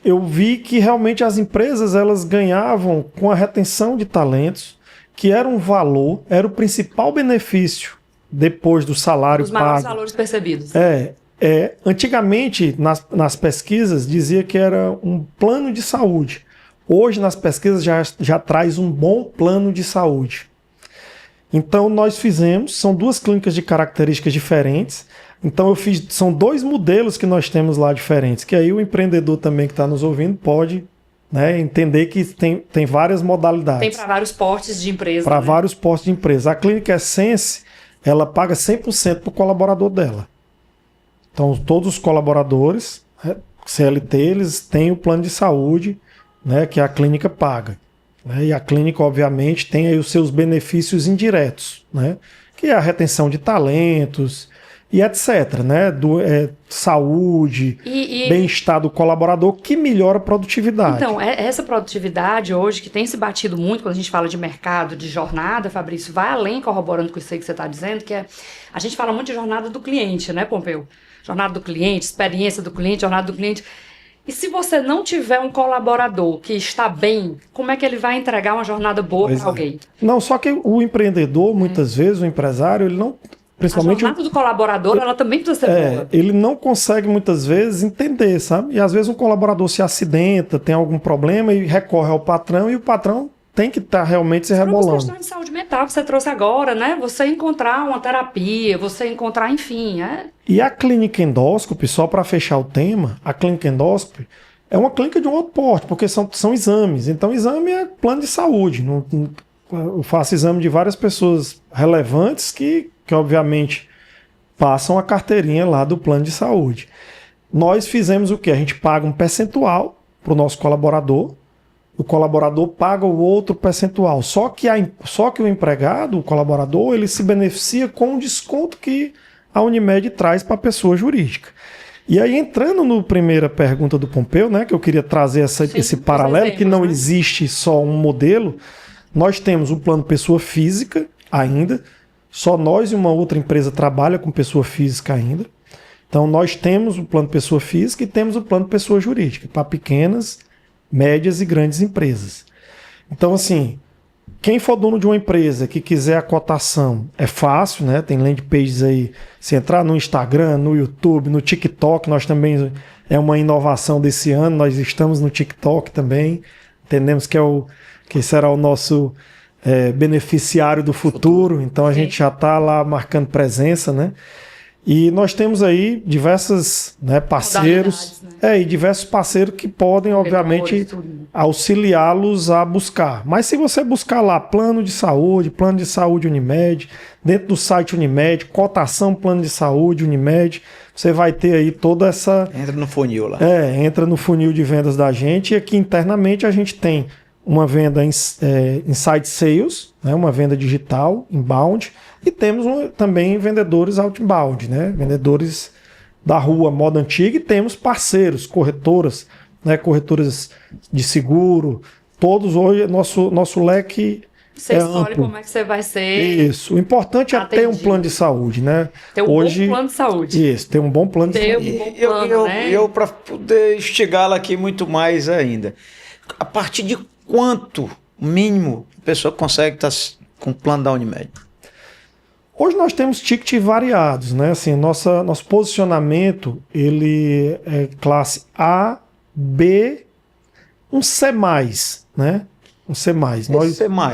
eu vi que realmente as empresas elas ganhavam com a retenção de talentos, que era um valor, era o principal benefício depois do salário pago. Os maiores pago. valores percebidos. Antigamente, nas pesquisas, dizia que era um plano de saúde. Hoje, nas pesquisas, já traz um bom plano de saúde. Então, nós fizemos, são duas clínicas de características diferentes. Então, são dois modelos que nós temos lá diferentes, que aí o empreendedor também que está nos ouvindo pode, né, entender que tem várias modalidades. Tem para vários portes de empresa. Para vários portes de empresa. A Clínica Essence, ela paga 100% para o colaborador dela. Então, todos os colaboradores, CLT, eles têm o plano de saúde, né, que a clínica paga. Né, e a clínica, obviamente, tem aí os seus benefícios indiretos, né, que é a retenção de talentos e etc. Né, saúde, bem-estar do colaborador, que melhora a produtividade. Então, essa produtividade hoje, que tem se batido muito quando a gente fala de mercado, de jornada, Fabrício, vai além, corroborando com isso aí que você está dizendo, que a gente fala muito de jornada do cliente, né, Pompeu? Jornada do cliente, experiência do cliente, jornada do cliente. E se você não tiver um colaborador que está bem, como é que ele vai entregar uma jornada boa para alguém? Não, só que o empreendedor, muitas vezes, o empresário, ele não... Principalmente a jornada do colaborador, ela também precisa ser boa. Ele não consegue, muitas vezes, entender, sabe? E às vezes um colaborador se acidenta, tem algum problema e recorre ao patrão, e o patrão tem que estar realmente se rebolando. questão de saúde mental que você trouxe agora, né? Você encontrar uma terapia, você encontrar, enfim. E a clínica endóscope, só para fechar o tema, a clínica endóscope é uma clínica de um outro porte, porque são exames. Então, exame é plano de saúde. Eu faço exame de várias pessoas relevantes que obviamente, passam a carteirinha lá do plano de saúde. Nós fizemos o quê? A gente paga um percentual para o nosso colaborador, o colaborador paga o outro percentual. Só que o empregado, o colaborador, ele se beneficia com o desconto que a Unimed traz para a pessoa jurídica. E aí, entrando na primeira pergunta do Pompeu, né, que eu queria trazer esse paralelo, que não existe só um modelo, nós temos um plano pessoa física ainda, só nós e uma outra empresa trabalha com pessoa física ainda. Então, nós temos o plano pessoa física e temos o plano pessoa jurídica, para pequenas, médias e grandes empresas. Então, assim, quem for dono de uma empresa que quiser a cotação, é fácil, né? Tem landing pages aí, se entrar no Instagram, no YouTube, no TikTok, nós também, é uma inovação desse ano, nós estamos no TikTok também, entendemos que será o nosso... beneficiário do futuro, então a gente já está lá marcando presença, né? E nós temos aí diversos, né, parceiros, e diversos parceiros que podem, obviamente, auxiliá-los a buscar. Mas se você buscar lá plano de saúde Unimed, dentro do site Unimed, cotação plano de saúde Unimed, você vai ter aí toda essa... Entra no funil lá. Entra no funil de vendas da gente, e aqui internamente a gente tem uma venda inside sales, né, uma venda digital, inbound, e temos também vendedores outbound, né, vendedores da rua, moda antiga, e temos parceiros, corretoras, né, corretoras de seguro, todos hoje, nosso leque você escolhe amplo. Como é que você vai ser. Isso, o importante é ter um plano de saúde, né? Ter um bom plano de saúde. Isso, ter um bom plano de saúde. Eu para poder instigá-la aqui muito mais ainda, a partir de quanto mínimo a pessoa consegue estar com o plano da Unimed? Hoje nós temos tickets variados, né? Assim, nosso posicionamento ele é classe A, B um C+, né? Um C+.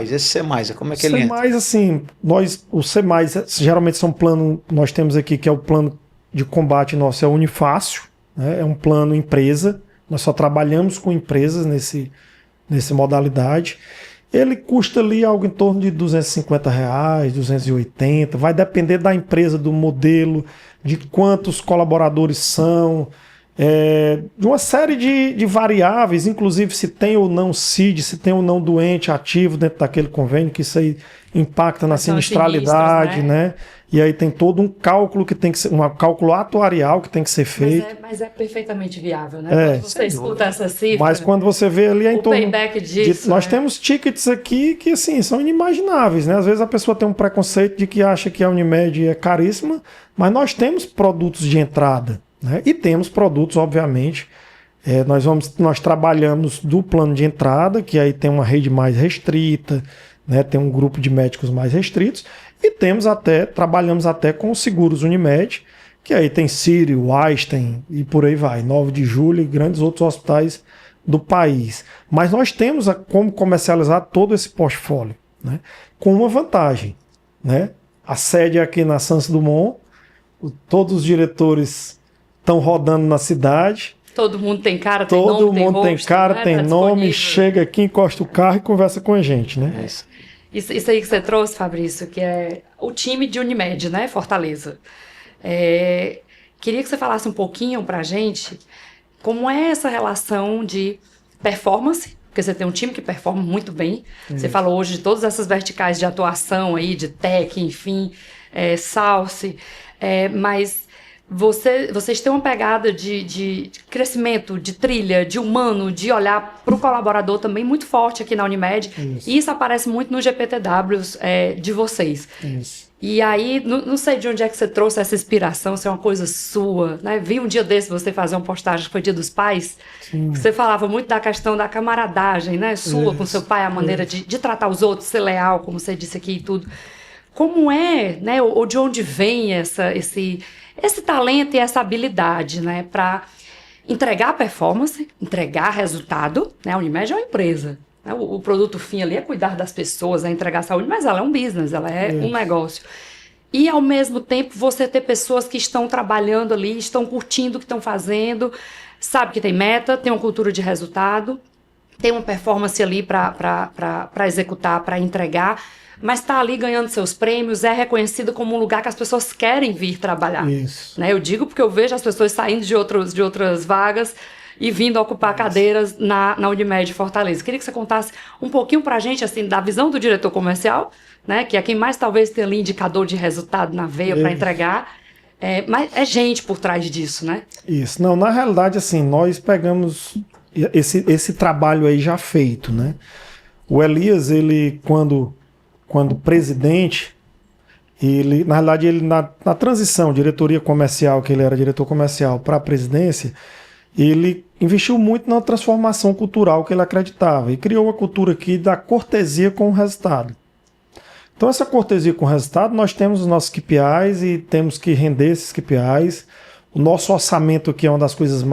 Esse C+, como é que ele entra? C+, assim, o C+, geralmente são plano, nós temos aqui que é o plano de combate nosso, é o Unifácil, né? É um plano empresa, nós só trabalhamos com empresas nessa modalidade. Ele custa ali algo em torno de R$250, 280, vai depender da empresa, do modelo, de quantos colaboradores são, de uma série de variáveis, inclusive se tem ou não CID, se tem ou não doente ativo dentro daquele convênio, que isso aí impacta na sinistralidade, sinistros, né? E aí tem todo um cálculo que tem que ser, um cálculo atuarial que tem que ser feito. Mas é perfeitamente viável, né? Quando você escuta essa cifra. Mas quando você vê ali em torno payback disso, nós temos tickets aqui que assim são inimagináveis, né? Às vezes a pessoa tem um preconceito de que acha que a Unimed é caríssima, mas nós temos produtos de entrada, né? E temos produtos, obviamente. Nós trabalhamos do plano de entrada, que aí tem uma rede mais restrita, né? Tem um grupo de médicos mais restritos. E trabalhamos até com os seguros Unimed, que aí tem Sírio, Einstein e por aí vai, 9 de julho e grandes outros hospitais do país. Mas nós temos como comercializar todo esse portfólio, né? Com uma vantagem, né? A sede é aqui na Santos Dumont, todos os diretores estão rodando na cidade. Todo mundo tem cara, tem nome, tem rosto, tem cara, né? Tem nome, chega aqui, encosta o carro e conversa com a gente, né? Isso aí que você trouxe, Fabrício, que é o time de Unimed, né? Fortaleza. Queria que você falasse um pouquinho pra gente como é essa relação de performance, porque você tem um time que performa muito bem. Você falou hoje de todas essas verticais de atuação aí, de tech, enfim, Salce, mas vocês têm uma pegada de crescimento, de trilha, de humano, de olhar para o colaborador também muito forte aqui na Unimed. E isso aparece muito nos GPTWs de vocês. Isso. E aí, não sei de onde é que você trouxe essa inspiração, se é uma coisa sua, né? Vi um dia desse você fazer uma postagem que foi Dia dos Pais, que você falava muito da questão da camaradagem, né? Sua com seu pai, a maneira de tratar os outros, ser leal, como você disse aqui e tudo. Como é, né? Ou de onde vem esse talento e essa habilidade, né, para entregar performance, entregar resultado, né? A Unimed é uma empresa, né? O produto fim ali é cuidar das pessoas, é entregar saúde, mas ela é um business, ela é um negócio. E, ao mesmo tempo, você ter pessoas que estão trabalhando ali, estão curtindo o que estão fazendo, sabe que tem meta, tem uma cultura de resultado, tem uma performance ali para executar, para entregar, mas está ali ganhando seus prêmios, é reconhecido como um lugar que as pessoas querem vir trabalhar. Isso. Né? Eu digo porque eu vejo as pessoas saindo de outras vagas e vindo ocupar cadeiras na Unimed Fortaleza. Queria que você contasse um pouquinho para a gente, assim, da visão do diretor comercial, né? Que é quem mais talvez tenha ali indicador de resultado na veia para entregar, mas é gente por trás disso, né? Isso. Não, na realidade, assim, nós pegamos esse trabalho aí já feito, né? O Elias, ele, quando presidente, na realidade, na transição, diretoria comercial, que ele era diretor comercial, para a presidência, ele investiu muito na transformação cultural que ele acreditava e criou uma cultura aqui da cortesia com o resultado. Então, essa cortesia com o resultado, nós temos os nossos KPIs e temos que render esses KPIs. O nosso orçamento aqui é uma das coisas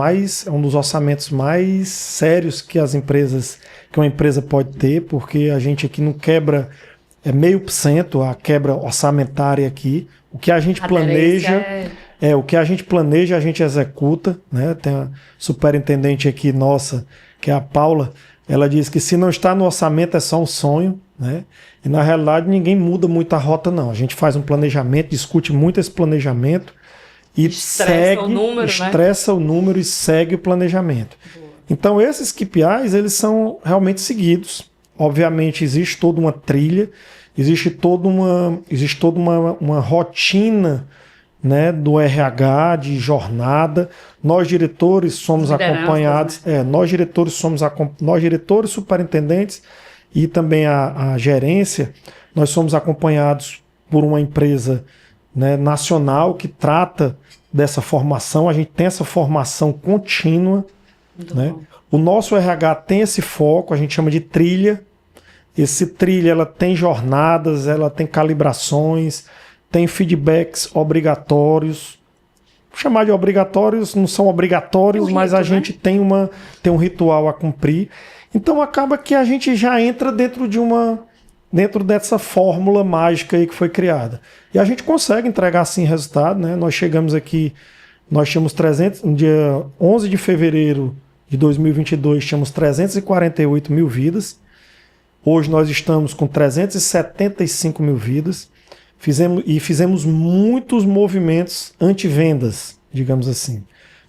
é um dos orçamentos mais sérios que uma empresa pode ter, porque a gente aqui não quebra 0,5% a quebra orçamentária aqui. O que a gente planeja, o que a gente planeja, a gente executa, né? Tem a superintendente aqui nossa, que é a Paula, ela diz que se não está no orçamento é só um sonho, né? E na realidade ninguém muda muito a rota, não. A gente faz um planejamento, discute muito esse planejamento e estressa o número e segue o planejamento. Então esses KPIs, eles são realmente seguidos. Obviamente existe toda uma trilha, existe toda uma rotina, né, do RH, de jornada. Nós diretores somos acompanhados, né? Nós diretores, superintendentes e também a gerência, nós somos acompanhados por uma empresa, né, nacional que trata dessa formação. A gente tem essa formação contínua, né? O nosso RH tem esse foco, a gente chama de trilha. Esse trilha, ela tem jornadas, ela tem calibrações, tem feedbacks obrigatórios, chamar de obrigatórios, não são obrigatórios, mas a gente tem um ritual a cumprir. Então acaba que a gente já entra dentro dessa fórmula mágica aí que foi criada. E a gente consegue entregar sim resultado, né? Nós chegamos aqui, nós tínhamos no dia 11 de fevereiro de 2022, tínhamos 348 mil vidas. Hoje nós estamos com 375 mil vidas. Fizemos muitos movimentos anti-vendas, digamos assim,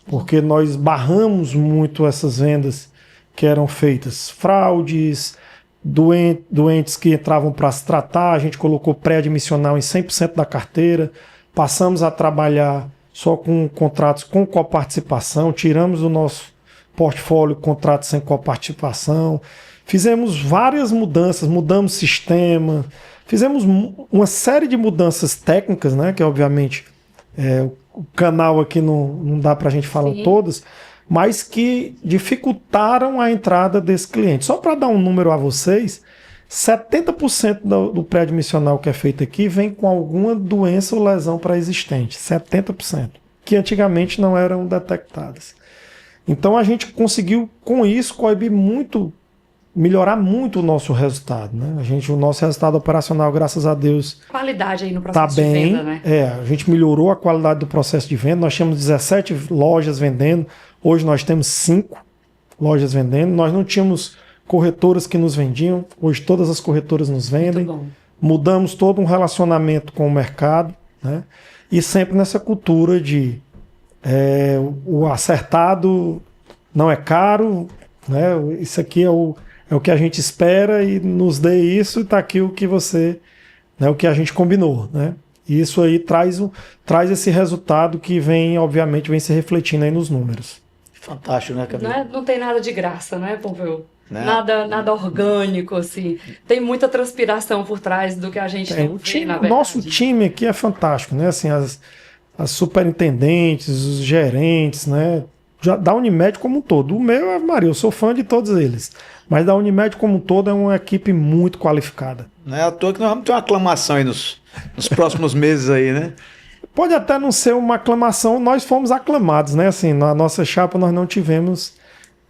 porque nós barramos muito essas vendas que eram feitas, fraudes, doentes que entravam para se tratar, a gente colocou pré-admissional em 100% da carteira, passamos a trabalhar só com contratos com coparticipação, tiramos do nosso portfólio contratos sem coparticipação, fizemos várias mudanças, mudamos sistema, fizemos uma série de mudanças técnicas, né, que obviamente o canal aqui não dá para a gente falar todas, mas que dificultaram a entrada desse cliente. Só para dar um número a vocês, 70% do pré-admissional que é feito aqui vem com alguma doença ou lesão pré-existente. 70%, que antigamente não eram detectadas. Então a gente conseguiu, com isso, melhorar muito o nosso resultado, né? O nosso resultado operacional, graças a Deus, qualidade aí no processo de venda, né? A gente melhorou a qualidade do processo de venda. Nós tínhamos 17 lojas vendendo, hoje nós temos 5 lojas vendendo. Nós não tínhamos corretoras que nos vendiam, hoje todas as corretoras nos vendem. Muito bom. Mudamos todo um relacionamento com o mercado, né? E sempre nessa cultura de o acertado não é caro, né? Isso aqui é o que a gente espera e nos dê isso, e está aqui o que o que a gente combinou, né? E isso aí traz esse resultado que obviamente vem se refletindo aí nos números. Fantástico, né, Camila? Não tem nada de graça, né, Pompeu? Né? Nada orgânico, assim. Tem muita transpiração por trás do que a gente não vê, na verdade. O nosso time aqui é fantástico, né? Assim, as superintendentes, os gerentes, né? Da Unimed como um todo. O meu, Maria, eu sou fã de todos eles. Mas da Unimed como um todo é uma equipe muito qualificada. Não é à toa que nós vamos ter uma aclamação aí nos próximos meses aí, né? Pode até não ser uma aclamação, nós fomos aclamados, né? Assim, na nossa chapa nós não tivemos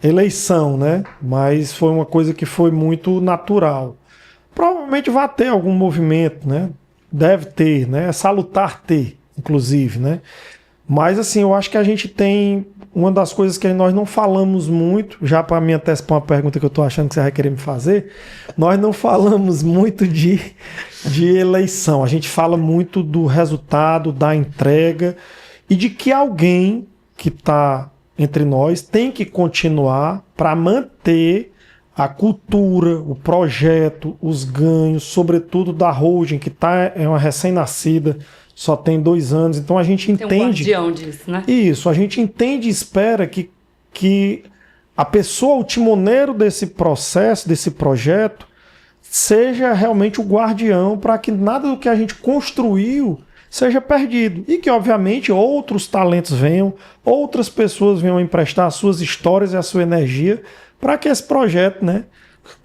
eleição, né? Mas foi uma coisa que foi muito natural. Provavelmente vai ter algum movimento, né? Deve ter, né? É salutar ter, inclusive, né? Mas assim, eu acho que a gente tem uma das coisas que nós não falamos muito, já para me antecipar uma pergunta que eu estou achando que você vai querer me fazer, nós não falamos muito de eleição. A gente fala muito do resultado, da entrega e de que alguém que está entre nós tem que continuar para manter a cultura, o projeto, os ganhos, sobretudo da holding, que é uma recém-nascida, só tem 2 anos, então a gente entende... Tem um guardião disso, né? Isso, a gente entende e espera que a pessoa, o timoneiro desse processo, desse projeto, seja realmente o guardião para que nada do que a gente construiu seja perdido. E que, obviamente, outros talentos venham, outras pessoas venham emprestar as suas histórias e a sua energia para que esse projeto, né,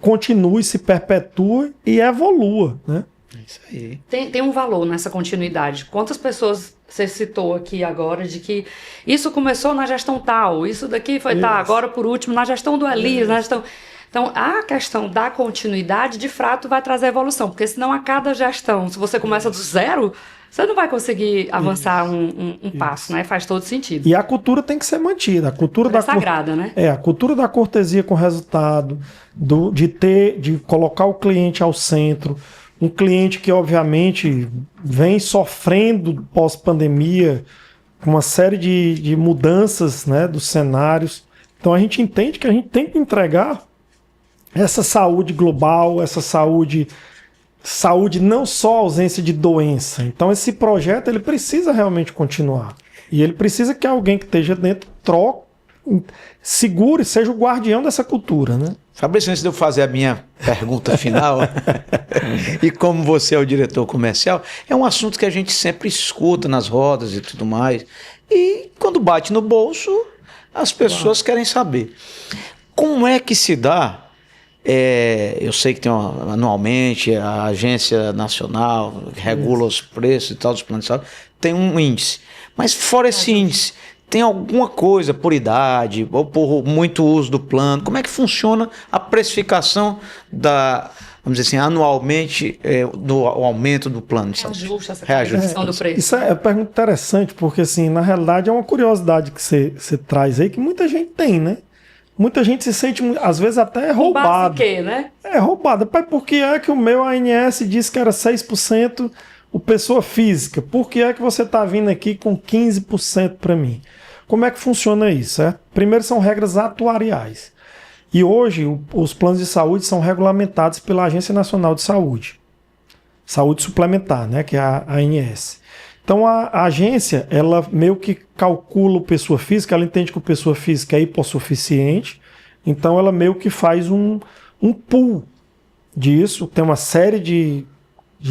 continue, se perpetue e evolua, né? Isso aí. Tem um valor nessa continuidade. Quantas pessoas você citou aqui agora de que isso começou na gestão tal, isso daqui foi tal, agora por último na gestão do Elias, na gestão... Então, a questão da continuidade, de fato, vai trazer evolução, porque senão a cada gestão, se você começa do zero, você não vai conseguir avançar um passo, né? Faz todo sentido. E a cultura tem que ser mantida. A cultura da sagrada, né? A cultura da cortesia com resultado, de colocar o cliente ao centro, um cliente que, obviamente, vem sofrendo pós-pandemia, com uma série de mudanças, né, dos cenários. Então, a gente entende que a gente tem que entregar essa saúde global, essa saúde não só ausência de doença. Então, esse projeto ele precisa realmente continuar. E ele precisa que alguém que esteja dentro segure, seja o guardião dessa cultura, né? Fabrício, antes de eu fazer a minha pergunta final, e como você é o diretor comercial, é um assunto que a gente sempre escuta nas rodas e tudo mais, e quando bate no bolso, as pessoas querem saber. Como é que se dá eu sei que tem anualmente a Agência Nacional que regula os preços e tal dos planos de saúde, tem um índice. Mas fora esse índice, tem alguma coisa por idade ou por muito uso do plano? Como é que funciona a precificação vamos dizer assim, anualmente, do aumento do plano de saúde? Reajuste essa reajuste do preço. Isso é uma pergunta interessante, porque assim, na realidade é uma curiosidade que você traz aí, que muita gente tem, né? Muita gente se sente, às vezes, até roubado. Com base em quê, né? Roubado. Pai, por que é que o meu ANS disse que era 6% o pessoa física? Por que é que você está vindo aqui com 15% para mim? Como é que funciona isso? Primeiro, são regras atuariais. E hoje, os planos de saúde são regulamentados pela Agência Nacional de Saúde. Saúde Suplementar, né, que é a ANS. Então, a agência, ela meio que calcula o pessoa física, ela entende que o pessoa física é hipossuficiente, então ela meio que faz um pool disso, tem uma série de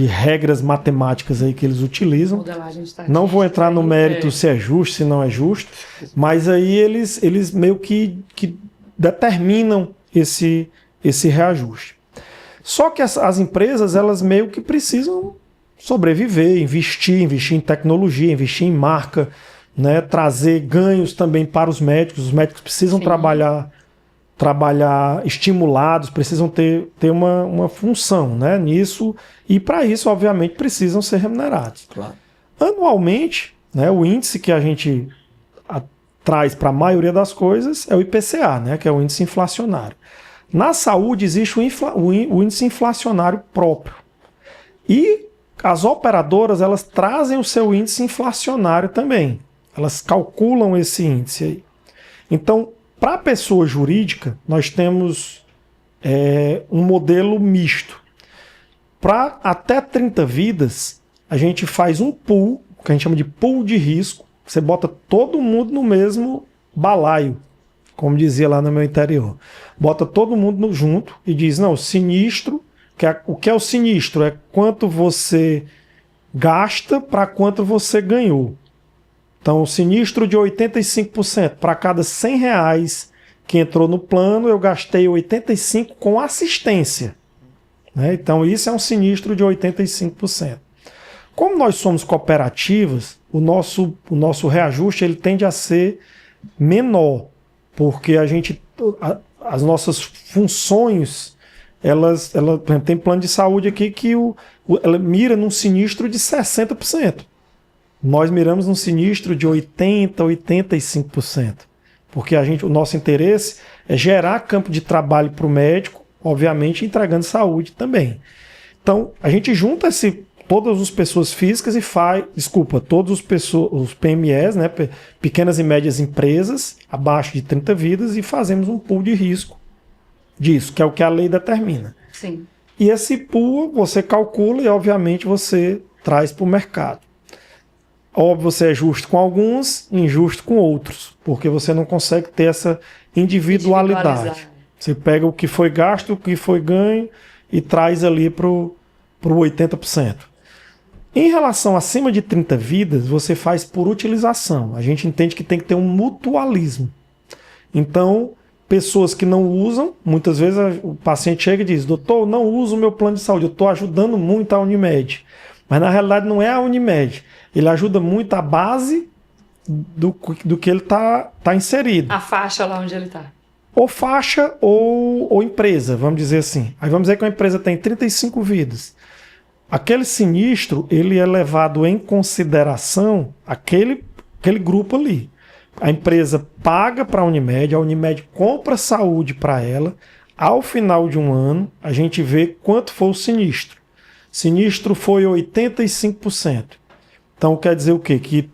regras matemáticas aí que eles utilizam. Não vou entrar no mérito se é justo, se não é justo, mas aí eles meio que determinam esse reajuste. Só que as empresas, elas meio que precisam sobreviver, investir em tecnologia, investir em marca, né, trazer ganhos também para os médicos. Os médicos precisam trabalhar estimulados, precisam ter uma função, né, nisso, e para isso, obviamente, precisam ser remunerados. Claro. Anualmente, né, o índice que a gente traz para a maioria das coisas é o IPCA, né, que é o índice inflacionário. Na saúde existe o índice inflacionário próprio. E as operadoras, elas trazem o seu índice inflacionário também. Elas calculam esse índice aí. Então, para a pessoa jurídica, nós temos um modelo misto. Para até 30 vidas, a gente faz um pool, que a gente chama de pool de risco. Você bota todo mundo no mesmo balaio, como dizia lá no meu interior. Bota todo mundo junto e diz, não, sinistro, o que é o sinistro? É quanto você gasta para quanto você ganhou. Então, o sinistro de 85%. Para cada R$100 que entrou no plano, eu gastei 85% com assistência. Né? Então, isso é um sinistro de 85%. Como nós somos cooperativas, o nosso reajuste ele tende a ser menor, porque as nossas funções, ela por exemplo, tem plano de saúde aqui que ela mira num sinistro de 60%. Nós miramos num sinistro de 80%, 85%. Porque o nosso interesse é gerar campo de trabalho para o médico, obviamente entregando saúde também. Então, a gente junta todas as pessoas físicas todos os PMEs, né, pequenas e médias empresas, abaixo de 30 vidas, e fazemos um pool de risco disso, que é o que a lei determina. Sim. E esse pool você calcula e, obviamente, você traz para o mercado. Óbvio, você é justo com alguns, injusto com outros, porque você não consegue ter essa individualidade. Você pega o que foi gasto, o que foi ganho e traz ali para o 80%. Em relação acima de 30 vidas, você faz por utilização. A gente entende que tem que ter um mutualismo. Então, pessoas que não usam, muitas vezes o paciente chega e diz, doutor, não uso o meu plano de saúde, eu estou ajudando muito a Unimed. Mas na realidade não é a Unimed. Ele ajuda muito a base do que ele está inserido. A faixa lá onde ele está. Ou faixa ou empresa, vamos dizer assim. Aí vamos dizer que uma empresa tem 35 vidas. Aquele sinistro, ele é levado em consideração aquele grupo ali. A empresa paga para a Unimed compra saúde para ela. Ao final de um ano, a gente vê quanto foi o sinistro. Sinistro foi 85%. Então quer dizer o quê? Que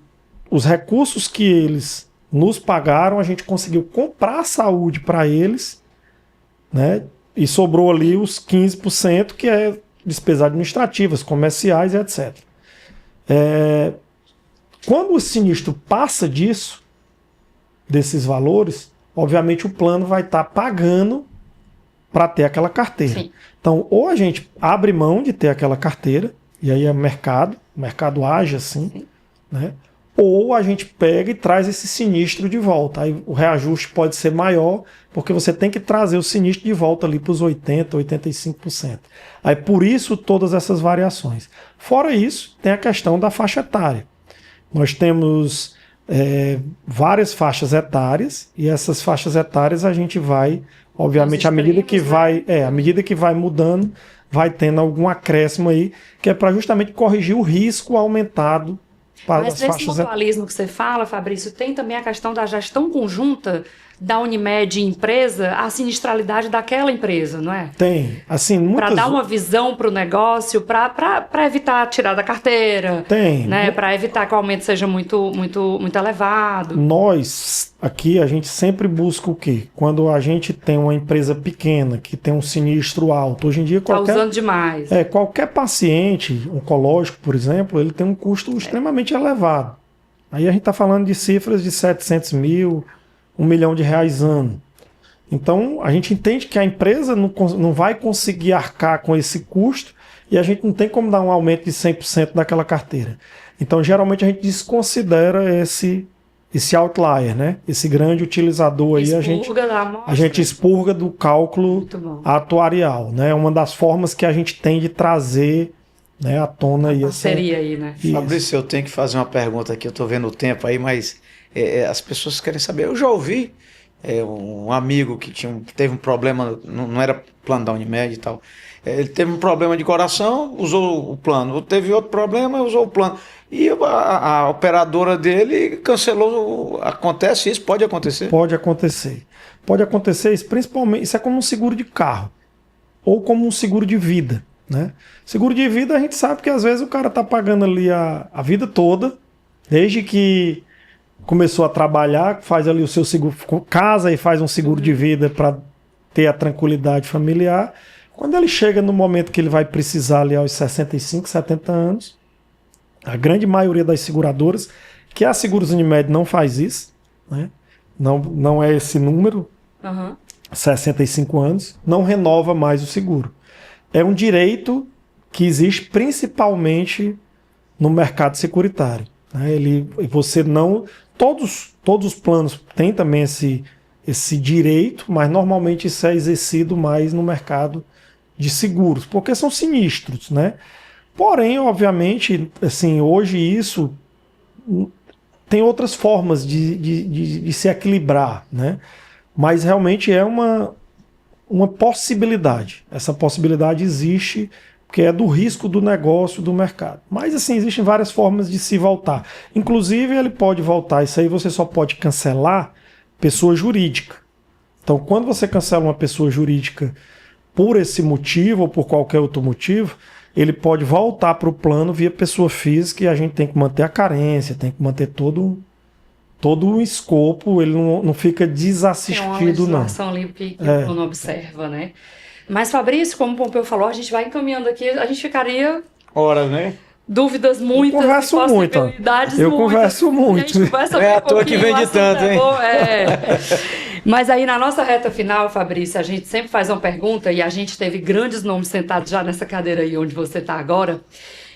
os recursos que eles nos pagaram, a gente conseguiu comprar saúde para eles, né? E sobrou ali os 15%, que é despesas administrativas, comerciais e etc. Quando o sinistro passa desses valores, obviamente o plano vai estar pagando para ter aquela carteira. Sim. Então, ou a gente abre mão de ter aquela carteira, e aí o mercado age assim, né? ou a gente pega e traz esse sinistro de volta. Aí o reajuste pode ser maior, porque você tem que trazer o sinistro de volta ali para os 80%, 85%. Aí por isso todas essas variações. Fora isso, tem a questão da faixa etária. Nós temos várias faixas etárias, e essas faixas etárias a gente vai, obviamente, à medida que vai mudando, vai tendo algum acréscimo aí, que é para justamente corrigir o risco aumentado para as faixas etárias. Mas nesse mutualismo que você fala, Fabrício, tem também a questão da gestão conjunta da Unimed empresa, a sinistralidade daquela empresa, não é? Tem. Assim, para dar uma visão para o negócio, para evitar tirar da carteira. Tem. Né? Para evitar que o aumento seja muito elevado. Nós, aqui, a gente sempre busca o quê? Quando a gente tem uma empresa pequena, que tem um sinistro alto. Hoje em dia, qualquer... Está usando demais. Qualquer paciente oncológico, por exemplo, ele tem um custo extremamente elevado. Aí a gente está falando de cifras de 700 mil, R$1 milhão ano. Então, a gente entende que a empresa não vai conseguir arcar com esse custo e a gente não tem como dar um aumento de 100% daquela carteira. Então, geralmente, a gente desconsidera esse outlier, né? Esse grande utilizador aí, a gente expurga do cálculo atuarial, né? Uma das formas que a gente tem de trazer, né, à tona aí seria aí, né? Fabrício, eu tenho que fazer uma pergunta aqui, eu estou vendo o tempo aí, mas as pessoas querem saber. Eu já ouvi um amigo que teve um problema, não era plano da Unimed e tal, ele teve um problema de coração, usou o plano, teve outro problema, usou o plano, e a operadora dele cancelou. Acontece isso? Pode acontecer? Pode acontecer isso, principalmente, isso é como um seguro de carro, ou como um seguro de vida, né? Seguro de vida, a gente sabe que às vezes o cara está pagando ali a vida toda, desde que começou a trabalhar, faz ali o seu seguro, casa e faz um seguro de vida para ter a tranquilidade familiar. Quando ele chega no momento que ele vai precisar ali aos 65, 70 anos, a grande maioria das seguradoras, que a Seguros Unimed não faz isso, né? Não é esse número, 65 anos, não renova mais o seguro. É um direito que existe principalmente no mercado securitário, né? Você não... Todos os planos têm também esse direito, mas normalmente isso é exercido mais no mercado de seguros, porque são sinistros, né? Porém, obviamente, assim, hoje isso tem outras formas de se equilibrar, né? Mas realmente é uma possibilidade. Essa possibilidade existe, porque é do risco do negócio, do mercado. Mas, assim, existem várias formas de se voltar. Inclusive, ele pode voltar. Isso aí você só pode cancelar pessoa jurídica. Então, quando você cancela uma pessoa jurídica por esse motivo ou por qualquer outro motivo, ele pode voltar para o plano via pessoa física, e a gente tem que manter a carência, tem que manter todo o escopo, ele não fica desassistido, não. É uma legislação ali que o não observa, né? Mas, Fabrício, como o Pompeu falou, a gente vai encaminhando aqui, a gente ficaria... Horas, né? Dúvidas muitas, possibilidades eu converso muito. A gente conversa é à toa que vem de tanto, hein? Mas aí, na nossa reta final, Fabrício, a gente sempre faz uma pergunta, e a gente teve grandes nomes sentados já nessa cadeira aí onde você está agora.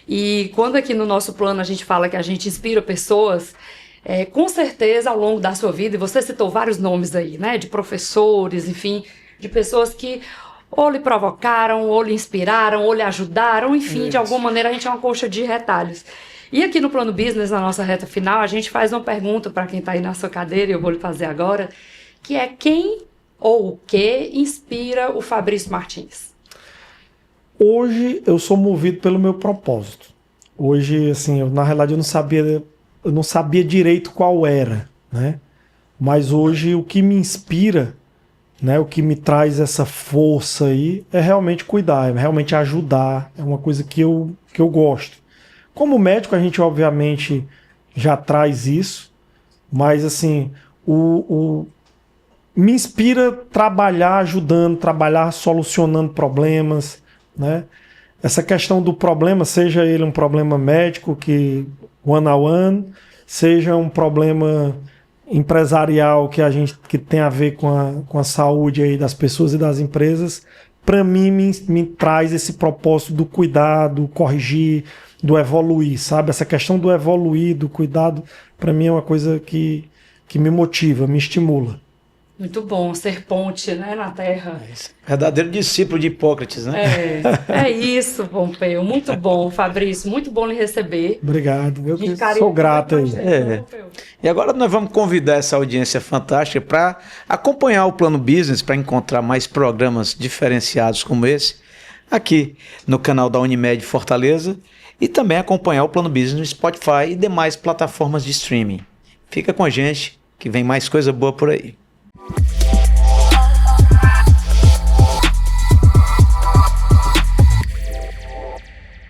E quando aqui no nosso plano a gente fala que a gente inspira pessoas... com certeza, ao longo da sua vida, e você citou vários nomes aí, né? De professores, enfim, de pessoas que ou lhe provocaram, ou lhe inspiraram, ou lhe ajudaram, enfim, de alguma maneira a gente é uma coxa de retalhos. E aqui no Plano Business, na nossa reta final, a gente faz uma pergunta para quem está aí na sua cadeira, e eu vou lhe fazer agora, que é quem ou o que inspira o Fabrício Martins? Hoje eu sou movido pelo meu propósito. Hoje, assim, na realidade eu não sabia direito qual era, né? Mas hoje o que me inspira, né, o que me traz essa força aí é realmente cuidar, é realmente ajudar, é uma coisa que eu gosto. Como médico a gente obviamente já traz isso, mas assim, me inspira trabalhar ajudando, trabalhar solucionando problemas, né? Essa questão do problema, seja ele um problema médico que one-on-one, seja um problema empresarial que tem a ver com a saúde aí das pessoas e das empresas, para mim me traz esse propósito do cuidado, corrigir, do evoluir, sabe? Essa questão do evoluir, do cuidado, para mim é uma coisa que me motiva, me estimula. Muito bom ser ponte, né, na Terra. Verdadeiro discípulo de Hipócrates, né? É isso, Pompeu. Muito bom, Fabrício. Muito bom lhe receber. Obrigado. Eu que sou grato aí. E agora nós vamos convidar essa audiência fantástica para acompanhar o Plano Business, para encontrar mais programas diferenciados como esse, aqui no canal da Unimed Fortaleza, e também acompanhar o Plano Business no Spotify e demais plataformas de streaming. Fica com a gente, que vem mais coisa boa por aí.